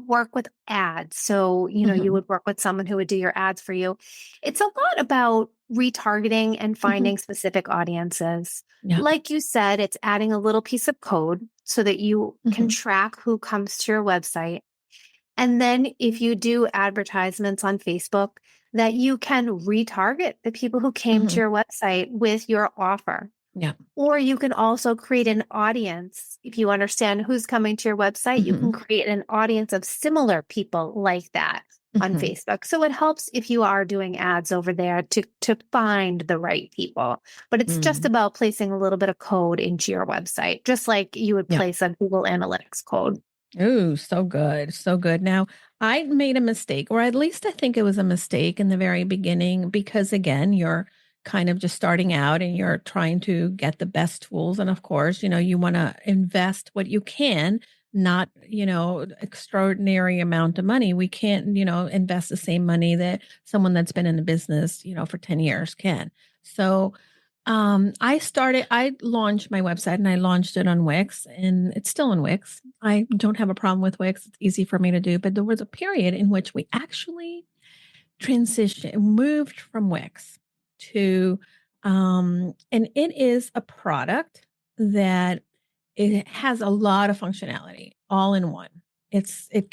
work with ads, so you would work with someone who would do your ads for you. It's a lot about retargeting and finding specific audiences. Yeah. Like you said, it's adding a little piece of code so that you can track who comes to your website. And then if you do advertisements on Facebook, that you can retarget the people who came to your website with your offer. Yeah. Or you can also create an audience. If you understand who's coming to your website, you can create an audience of similar people like that on Facebook. So it helps if you are doing ads over there to find the right people. But it's just about placing a little bit of code into your website, just like you would place a Google Analytics code. Oh, so good. So good. Now, I made a mistake, or at least I think it was a mistake in the very beginning, because again, you're kind of just starting out and you're trying to get the best tools. And of course, you want to invest what you can, not, extraordinary amount of money. We can't, invest the same money that someone that's been in the business, for 10 years can. So I launched my website, and I launched it on Wix, and it's still on Wix. I don't have a problem with Wix. It's easy for me to do, but there was a period in which we actually moved from Wix to, and it is a product that it has a lot of functionality all in one.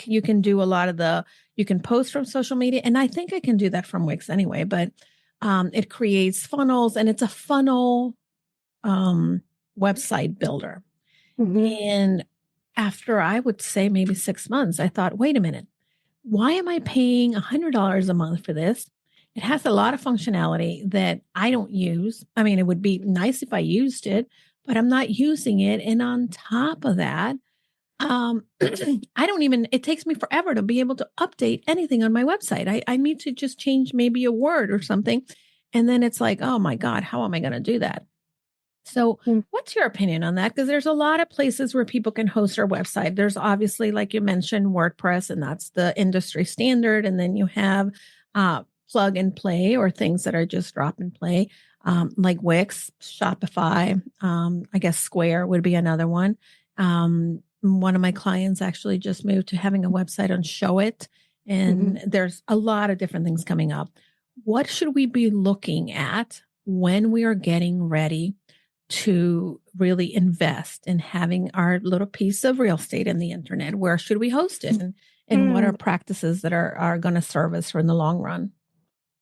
You can do a lot of you can post from social media, and I think I can do that from Wix anyway, but it creates funnels, and it's a funnel website builder. And after, I would say, maybe 6 months, I thought, wait a minute, why am I paying $100 a month for this? It has a lot of functionality that I don't use. I mean, it would be nice if I used it, but I'm not using it. And on top of that, it takes me forever to be able to update anything on my website. I need to just change maybe a word or something. And then it's like, oh my God, how am I going to do that? So what's your opinion on that? Because there's a lot of places where people can host their website. There's obviously, like you mentioned, WordPress, and that's the industry standard. And then you have plug and play, or things that are just drop and play, like Wix, Shopify, I guess Square would be another one. One of my clients actually just moved to having a website on Show It, and there's a lot of different things coming up. What should we be looking at when we are getting ready to really invest in having our little piece of real estate in the internet? Where should we host it? And what are practices that are going to serve us for in the long run?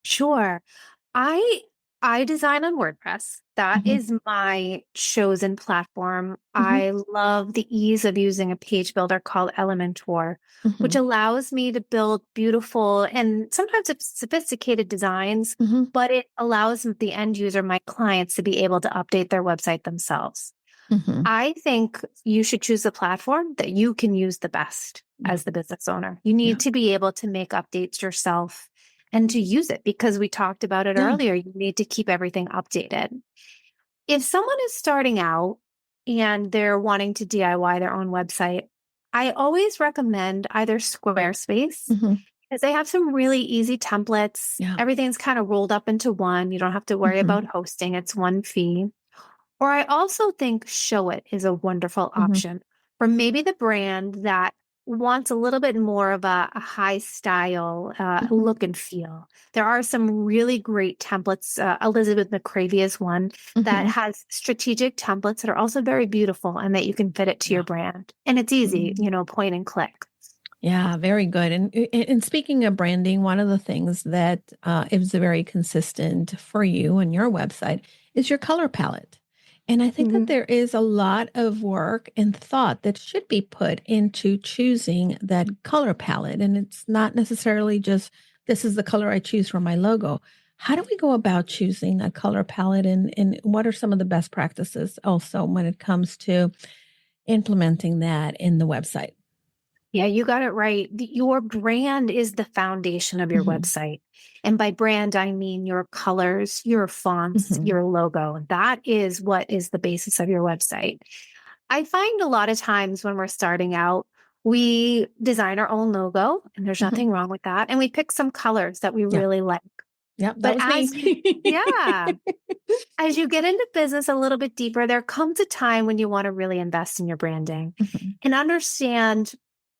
Sure. I design on WordPress. That is my chosen platform. I love the ease of using a page builder called Elementor, which allows me to build beautiful and sometimes sophisticated designs, but it allows the end user, my clients, to be able to update their website themselves. I think you should choose a platform that you can use the best as the business owner. You need to be able to make updates yourself and to use it, because we talked about it earlier. You need to keep everything updated. If someone is starting out and they're wanting to DIY their own website, I always recommend either Squarespace, because they have some really easy templates. Everything's kind of rolled up into one. You don't have to worry about hosting. It's one fee. Or I also think Show It is a wonderful option for maybe the brand that wants a little bit more of a high style look and feel. There are some really great templates. Elizabeth McCravey is one that has strategic templates that are also very beautiful, and that you can fit it to your brand. And it's easy, point and click. Yeah, very good. And speaking of branding, one of the things that is very consistent for you and your website is your color palette. And I think that there is a lot of work and thought that should be put into choosing that color palette. And it's not necessarily just, this is the color I choose for my logo. How do we go about choosing that color palette? And what are some of the best practices also when it comes to implementing that in the website? Yeah, you got it right. Your brand is the foundation of your website. And by brand, I mean your colors, your fonts, your logo. That is what is the basis of your website. I find a lot of times when we're starting out, We design our own logo, and there's nothing wrong with that. And we pick some colors that we really like. Yep, that But was as me. as you get into business a little bit deeper, there comes a time when you want to really invest in your branding and understand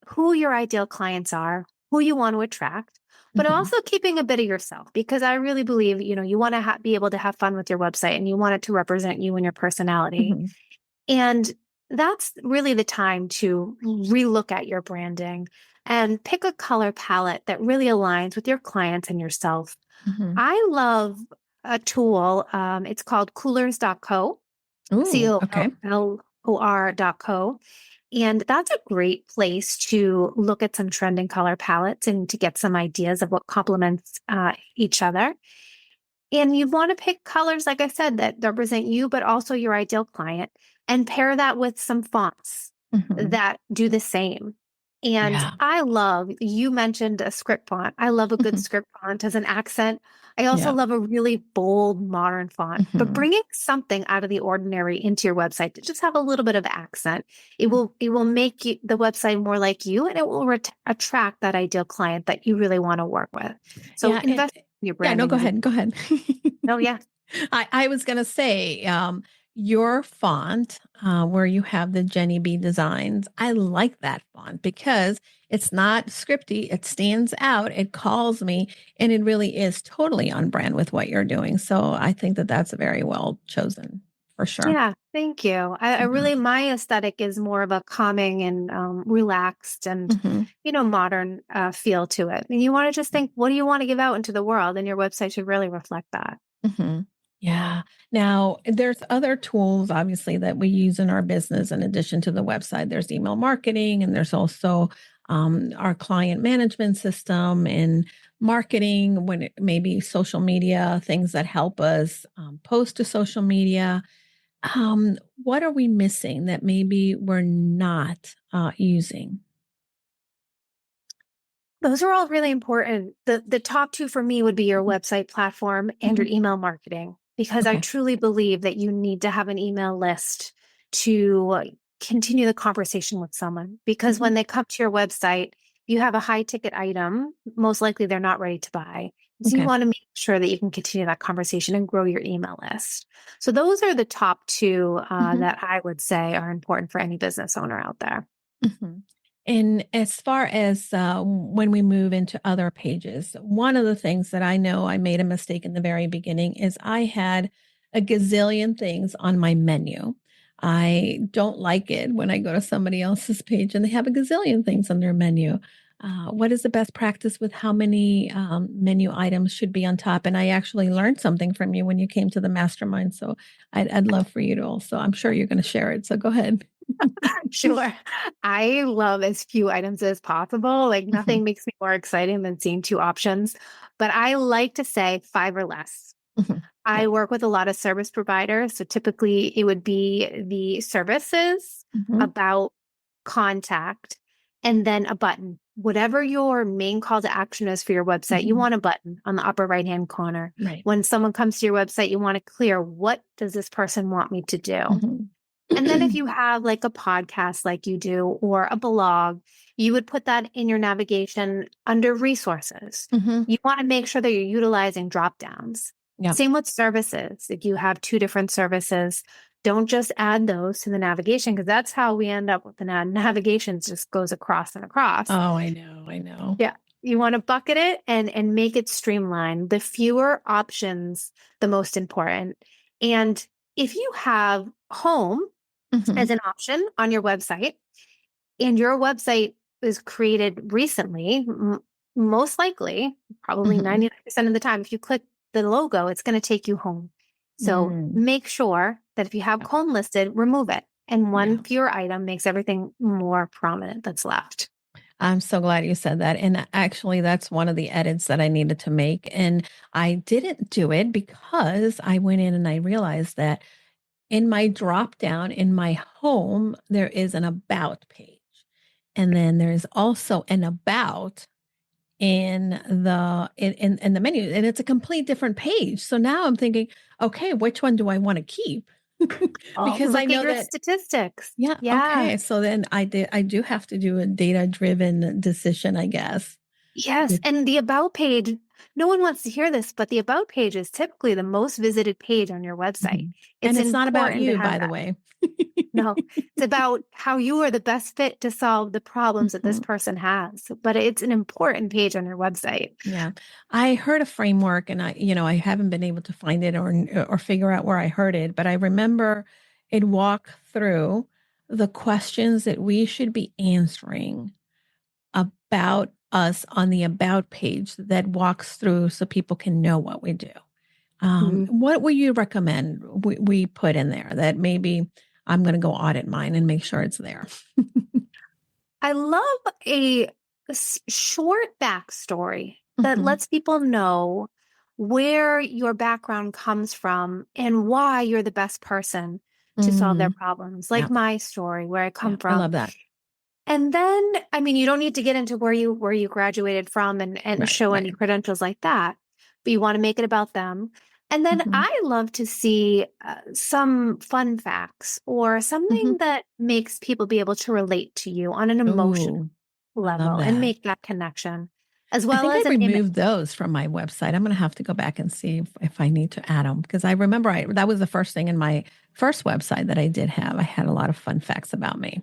who your ideal clients are, who you want to attract, but also keeping a bit of yourself, because I really believe, you want to be able to have fun with your website and you want it to represent you and your personality. And that's really the time to relook at your branding and pick a color palette that really aligns with your clients and yourself. I love a tool. It's called coolors.co, Ooh, okay. COLOR.co. And that's a great place to look at some trending color palettes and to get some ideas of what complements each other. And you want to pick colors, like I said, that represent you, but also your ideal client, and pair that with some fonts that do the same. And you mentioned a script font. I love a good script font as an accent. I also love a really bold, modern font, but bringing something out of the ordinary into your website to just have a little bit of accent, it will make the website more like you, and it will attract that ideal client that you really want to work with. So invest in your branding. No, go ahead. Go ahead. Oh, yeah. I was going to say, your font, where you have the Jenny B designs, I like that font because it's not scripty. It stands out. It calls me, and it really is totally on brand with what you're doing. So I think that that's very well chosen for sure. Yeah, thank you. I really, my aesthetic is more of a calming and relaxed and, modern feel to it. And you want to just think, what do you want to give out into the world? And your website should really reflect that. Yeah. Now, there's other tools, obviously, that we use in our business in addition to the website. There's email marketing, and there's also our client management system and marketing, when it may be social media, things that help us post to social media. What are we missing that maybe we're not using? Those are all really important. The top two for me would be your website platform and your email marketing, because I truly believe that you need to have an email list to continue the conversation with someone. Because when they come to your website, you have a high ticket item, most likely they're not ready to buy. So you want to make sure that you can continue that conversation and grow your email list. So those are the top two that I would say are important for any business owner out there. And as far as when we move into other pages, one of the things that I know I made a mistake in the very beginning is I had a gazillion things on my menu. I don't like it when I go to somebody else's page and they have a gazillion things on their menu. What is the best practice with how many menu items should be on top? And I actually learned something from you when you came to the mastermind. So I'd love for you to also, I'm sure you're going to share it. So go ahead. Sure. I love as few items as possible. Like nothing makes me more exciting than seeing two options, but I like to say 5 or less. I work with a lot of service providers. So typically it would be the services, about, contact, and then a button. Whatever your main call to action is for your website, you want a button on the upper right-hand corner. When someone comes to your website, you want to clear, what does this person want me to do? And then if you have like a podcast like you do, or a blog, you would put that in your navigation under resources. You want to make sure that you're utilizing drop downs. Same with services. If you have 2 different services, don't just add those to the navigation, because that's how we end up with the navigation just goes across and across. Oh, I know. Yeah. You want to bucket it and make it streamlined. The fewer options, the most important. And if you have home as an option on your website, and your website is created recently, most likely, probably 99% of the time, if you click the logo, it's going to take you home. So make sure that if you have home listed, remove it. And one fewer item makes everything more prominent that's left. I'm so glad you said that. And actually, that's one of the edits that I needed to make. And I didn't do it because I went in and I realized that in my drop down in my home, there is an about page. And then there's also an about in the menu, and it's a complete different page. So now I'm thinking, okay, which one do I want to keep? Oh, Because look I at know your that, statistics. yeah, Yeah. okay. So then I do have to do a data-driven decision, I guess. Yes. And the about page, no one wants to hear this, but the about page is typically the most visited page on your website. Mhm. And It's it's not about important to you, have by the that. way. No, it's about how you are the best fit to solve the problems that this Mhm. person has. But it's an important page on your website. Yeah. I heard a framework and I haven't been able to find it or figure out where I heard it, but I remember it walked through the questions that we should be answering about us on the about page that walks through so people can know what we do. Mhm. What would you recommend we put in there that maybe I'm going to go audit mine and make sure it's there? I love a short backstory that Mhm. lets people know where your background comes from and why you're the best person to solve their Mm, problems, yeah, like my story, where I yeah, come I from. love that. And then, I mean, you don't need to get into where you graduated from and Right, show any right. credentials like that, but you want to make it about them. And then Mhm, I love to see some fun facts or mhm. something that makes people be able to relate to you on an emotional Ooh, I love level and that. make that connection, as I well think I as an image. removed those from my website. I'm going to have to go back and see if I need to add them because I remember that was the first thing in my first website that I did have. I had a lot of fun facts about me.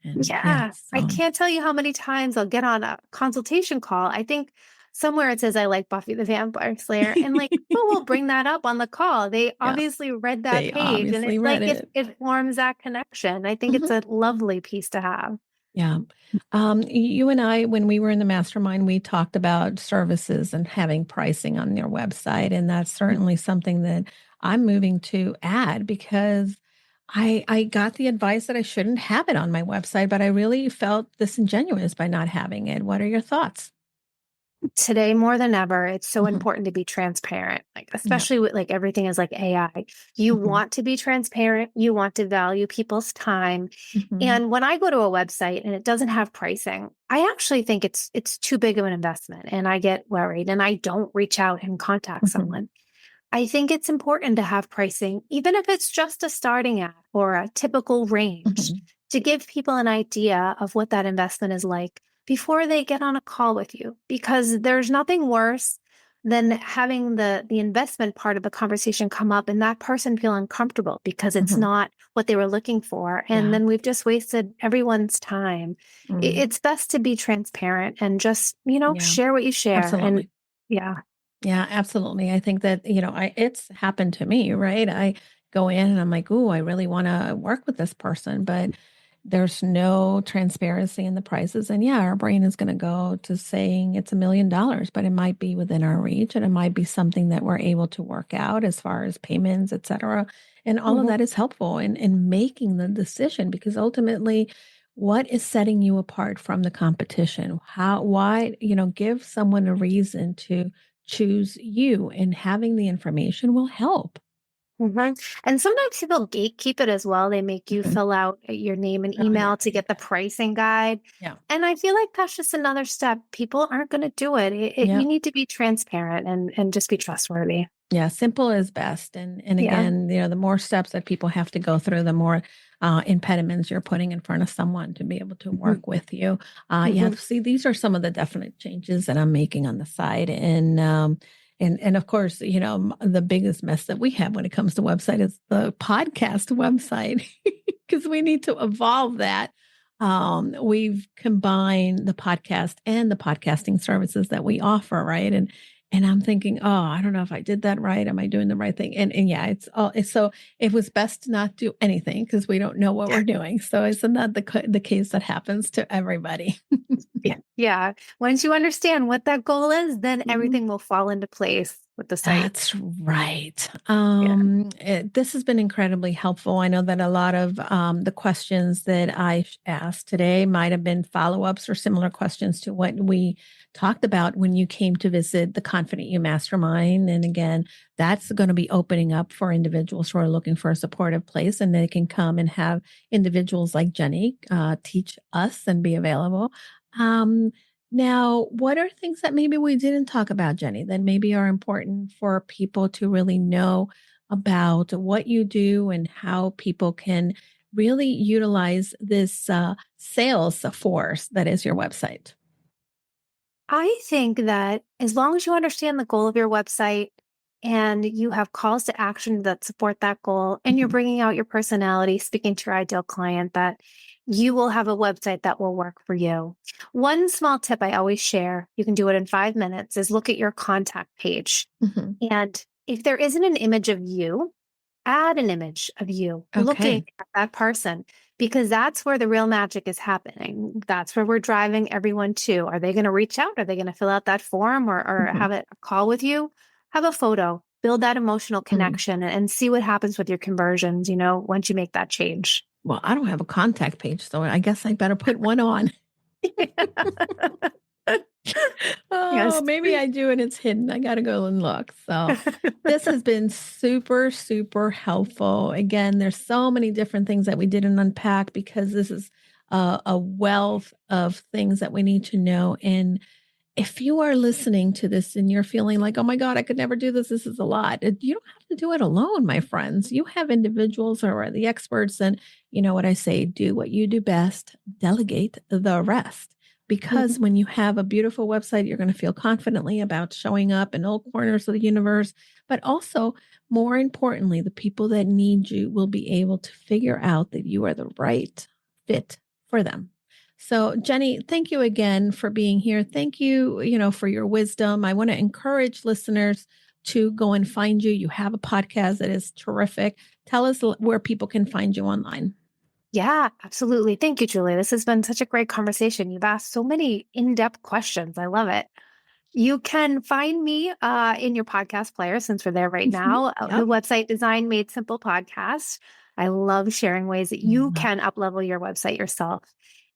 And yeah, Yeah, I so can't tell you how many times I'll get on a consultation call. I think somewhere it says I like Buffy the Vampire Slayer, and like people will bring that up on the call. They yeah, obviously read that they page, and obviously it's read like it it. it forms that connection. I think it's Mhm. a lovely piece to have. Yeah. You and I, when we were in the mastermind, we talked about services and having pricing on their website. And that's certainly something that I'm moving to add because I got the advice that I shouldn't have it on my website, but I really felt disingenuous by not having it. What are your thoughts? Today more than ever, it's so Mhm. important to be transparent, like Yeah. especially with like everything is like AI. You Mhm. want to be transparent, you want to value people's time. Mhm. And when I go to a website and it doesn't have pricing, I actually think it's too big of an investment and I get worried and I don't reach out and contact Mhm. someone. I think it's important to have pricing, even if it's just a starting at or a typical range, Mhm. to give people an idea of what that investment is like before they get on a call with you. Because there's nothing worse than having the investment part of the conversation come up and that person feel uncomfortable because it's Mhm. not what they were looking for. And Yeah. then we've just wasted everyone's time. Mm. It's best to be transparent and just, Yeah. share what you share. And Absolutely. yeah. Yeah, absolutely. I think that, it's happened to me, right? I go in and I'm like, "Ooh, I really want to work with this person," but there's no transparency in the prices. And yeah, our brain is going to go to saying it's $1 million, but it might be within our reach and it might be something that we're able to work out as far as payments, et cetera. And all of Mhm. that is helpful in making the decision because ultimately, what is setting you apart from the competition? Why, give someone a reason to choose you, and having the information will help. Mhm. And sometimes people gatekeep it as well. They make you Mhm. fill out your name and Oh, yeah. email to get the pricing guide. Yeah. And I feel like that's just another step. People aren't going to do it. Yeah. You need to be transparent and just be trustworthy. Yeah, simple is best. And Yeah. again, the more steps that people have to go through, the more impediments you're putting in front of someone to be able to Mhm. work with you. Yeah, Mhm. see, these are some of the definite changes that I'm making on the side. And of course, the biggest mess that we have when it comes to website is the podcast website because we need to evolve that. We've combined the podcast and the podcasting services that we offer, right? And I'm thinking, oh, I don't know if I did that right. Am I doing the right thing? And yeah, so it was best to not do anything because we don't know what we're doing. So it's not the case that happens to everybody. Yeah. Yeah. Once you understand what that goal is, then Mhm. everything will fall into place with the site. That's right. Yeah. This has been incredibly helpful. I know that a lot of the questions that I asked today might have been follow-ups or similar questions to what we talked about when you came to visit the Confident You Mastermind. And again, that's going to be opening up for individuals who are looking for a supportive place, and they can come and have individuals like Jenny teach us and be available. Um, Now, what are things that maybe we didn't talk about, Jenny, that maybe are important for people to really know about what you do and how people can really utilize this sales force that is your website? I think that as long as you understand the goal of your website and you have calls to action that support that goal, and you're Mhm. bringing out your personality, speaking to your ideal client, that you will have a website that will work for you. One small tip I always share, you can do it in 5 minutes, is look at your contact page. Mhm. And if there isn't an image of you, add an image of you looking Okay. at that person, because that's where the real magic is happening. That's where we're driving everyone to. Are they going to reach out? Are they going to fill out that form or Mhm. have a call with you? Have a photo, build that emotional Mhm. connection, and see what happens with your conversions, once you make that change. Well, I don't have a contact page, so I guess I better put one on. Oh, Yes. maybe I do and it's hidden. I got to go and look. So, this has been super, super helpful. Again, there's so many different things that we didn't unpack because this is a wealth of things that we need to know. And if you are listening to this and you're feeling like, oh my God, I could never do this, this is a lot. You don't have to do it alone, my friends. You have individuals who are the experts. And you know what I say, do what you do best, delegate the rest. Because when you have a beautiful website, you're going to feel confidently about showing up in all corners of the universe. But also, more importantly, the people that need you will be able to figure out that you are the right fit for them. So, Jenny, thank you again for being here. Thank you, for your wisdom. I want to encourage listeners to go and find you. You have a podcast that is terrific. Tell us where people can find you online. Yeah, absolutely. Thank you, Julie. This has been such a great conversation. You've asked so many in-depth questions. I love it. You can find me in your podcast player, since we're there right Mhm. now. The Yep. website Design Made Simple podcast. I love sharing ways that you can uplevel your website yourself.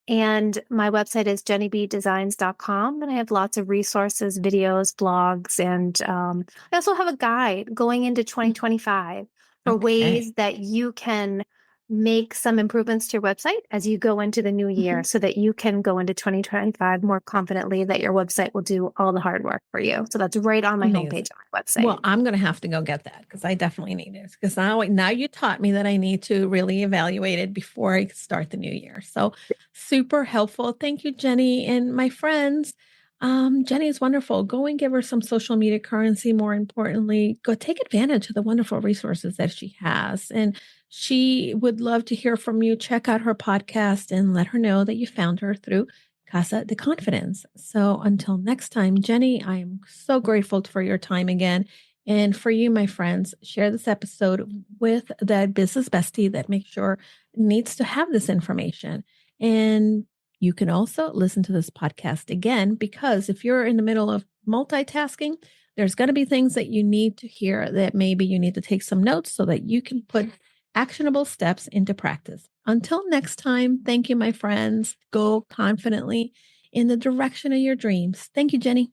And my website is jennybdesigns.com. And I have lots of resources, videos, blogs, and I also have a guide going into 2025 for Okay. ways that you can make some improvements to your website as you go into the new year, Mhm. so that you can go into 2025 more confidently that your website will do all the hard work for you. So that's right on my Amazing. homepage on my website. Well, I'm going to have to go get that because I definitely need it. Because now you taught me that I need to really evaluate it before I start the new year. So super helpful. Thank you, Jenny. And my friends, Jenny is wonderful. Go and give her some social media currency. More importantly, go take advantage of the wonderful resources that she has. And she would love to hear from you. Check out her podcast and let her know that you found her through Casa De Confidence. So until next time, Jenny, I am so grateful for your time again. And for you, my friends, share this episode with that business bestie that makes sure needs to have this information. And you can also listen to this podcast again, because if you're in the middle of multitasking, there's going to be things that you need to hear that maybe you need to take some notes so that you can put actionable steps into practice. Until next time, thank you, my friends. Go confidently in the direction of your dreams. Thank you, Jenny.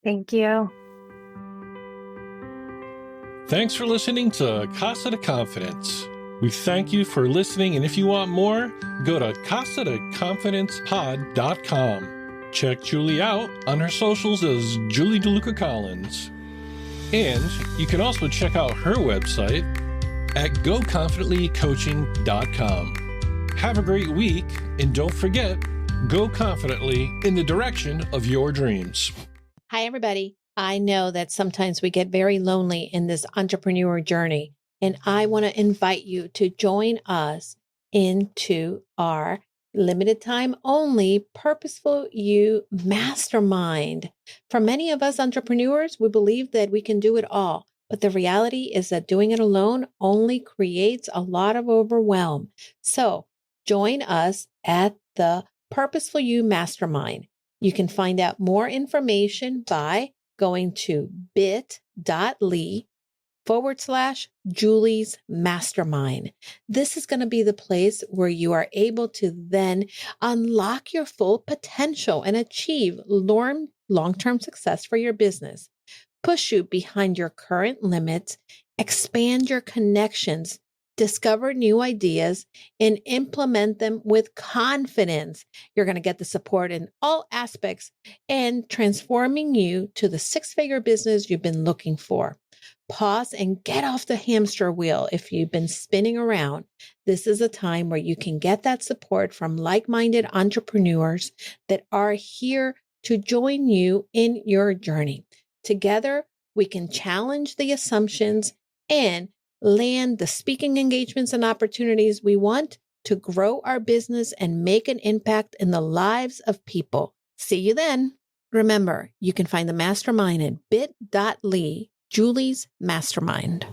Thank you. Thanks for listening to Casa De Confidence. We thank you for listening, and if you want more, go to casadeconfidencepod.com. Check Julie out on her socials as Julie DeLucca-Collins. And you can also check out her website at goconfidentlycoaching.com. Have a great week, and don't forget, go confidently in the direction of your dreams. Hi, everybody. I know that sometimes we get very lonely in this entrepreneur journey, and I want to invite you to join us into our limited time only Purposeful You Mastermind. For many of us entrepreneurs, we believe that we can do it all. But the reality is that doing it alone only creates a lot of overwhelm. So join us at the Purposeful You Mastermind. You can find out more information by going to bit.ly/Julie's Mastermind. This is going to be the place where you are able to then unlock your full potential and achieve long-term success for your business. Push you behind your current limits, expand your connections, discover new ideas, and implement them with confidence. You're going to get the support in all aspects and transforming you to the six-figure business you've been looking for. pause and get off the hamster wheel. If you've been spinning around, this is a time where you can get that support from like-minded entrepreneurs that are here to join you in your journey. Together, we can challenge the assumptions and land the speaking engagements and opportunities we want to grow our business and make an impact in the lives of people. See you then. Remember, you can find the mastermind at bit.ly, Julie's Mastermind.